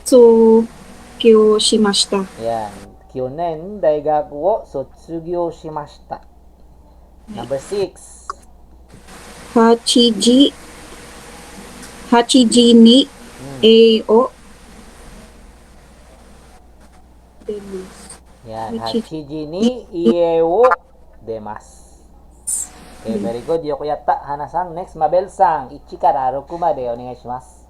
Sutsugyo shimashita. Yan. Kyonen, daigaku wo sotsugyo shimashita. Number 6. Hachiji ni e o demasu. Yan. Hachi- Hachiji ni ie wo demasu. Okay, very good. Yoko yatta. Hana-san. Next, Mabel-san. 1から6までお願いします。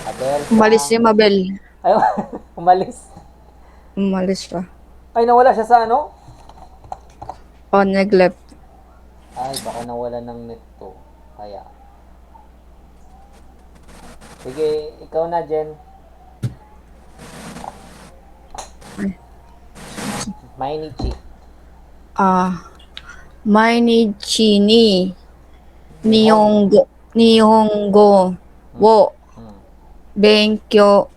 Mabel-san. Umalis si Mabel. Ay, umalis. Umalis pa. Ay, nawala siya sa ano? O, neglect. Ay, baka nawala ng net to. Kaya. Sige, ikaw na, Jen. Ay. Mainichi. Mainichi ni Nihongo wo Hmm. Benkyou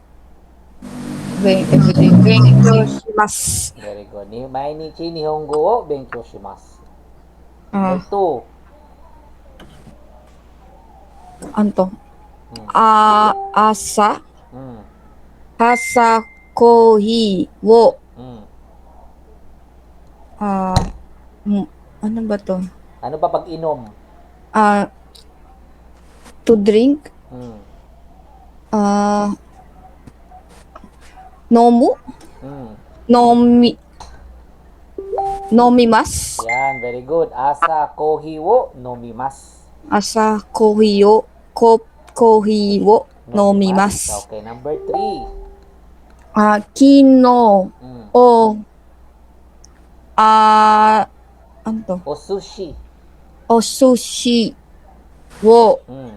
shimasu. Very good. Mainichi Nihongo wo benkyou shimasu. Ah, Number 2. anto? Asa Hmm. kohi wo Hmm. ano ba to? Ano pa pag inom? To drink? Hmm. Nomu? Hmm. Nomimasu? Yan, very good. Asa kohi wo nomimasu. Asa kohi wo nomimasu. Okay, number 3. Kino Hmm. o ano to? O sushi. O sushi wo Hmm.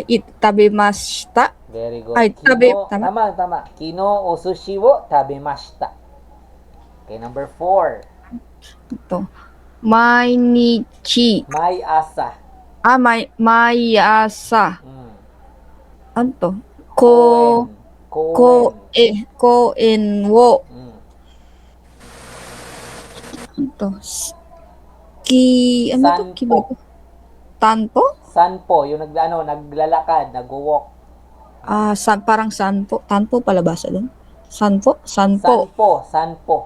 itabemashita. Very good. Ay, Tama, tama. Kino o sushi wo tabemashita. Okay, number 4. Ito. Mainichi. May asa. Mayasa. Hmm. Ano to? Koen. Koen wo. Hmm. Ano to? Ano to? Sanpo. Tanpo? Sanpo, yung naglalakad, nag-walk. Parang sanpo. Tanpo palabasa doon. Sanpo? Sanpo,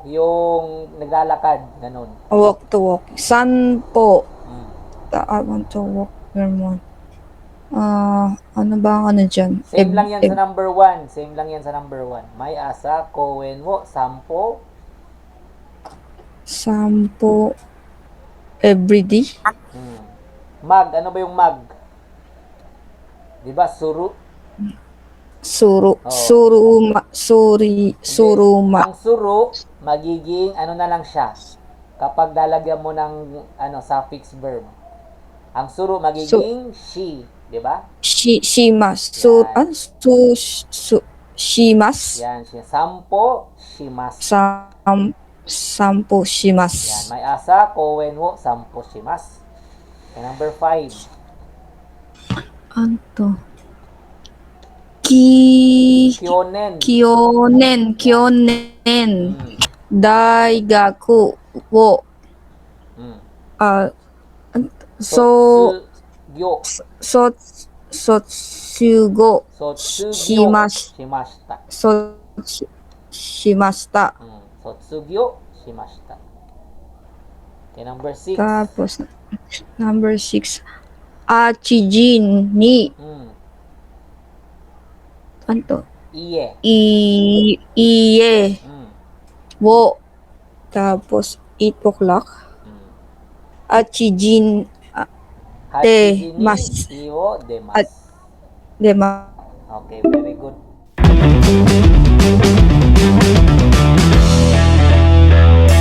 yung naglalakad, ganun. Walk to walk. Sanpo. Hmm. I want to walk more. Ano ba ang ano dyan? Same lang yan sa number 1. May asa, koen wo, sampo. Sampo. Everyday. Hmm. Mag, ano ba yung mag? Diba, suru? Suruma. Ang suru, magiging ano na lang siya. Kapag lalagyan mo ng suffix verb. Ang suru magiging she, di ba? Shimasu. Shimasu. Yan, siya. Sampo, shimasu. Sampo Yan, shimasu. may asa, koen wo, sampo shimasu. Okay, number 5. Anto. Kyonen. Kyonen. Hmm. Daigaku wo. Hmm. Sotsugyo. Sotsugyo Shimashita. shimashita. Sotsugyo shimashita. Okay, number 6. Tapos, number 6. Achijin ni. Anto? Iye. Iye. Wo. Tapos, 8 o'clock. Achijin. Hachiji ni mas. iwo demasu. Dema. Okay, very good.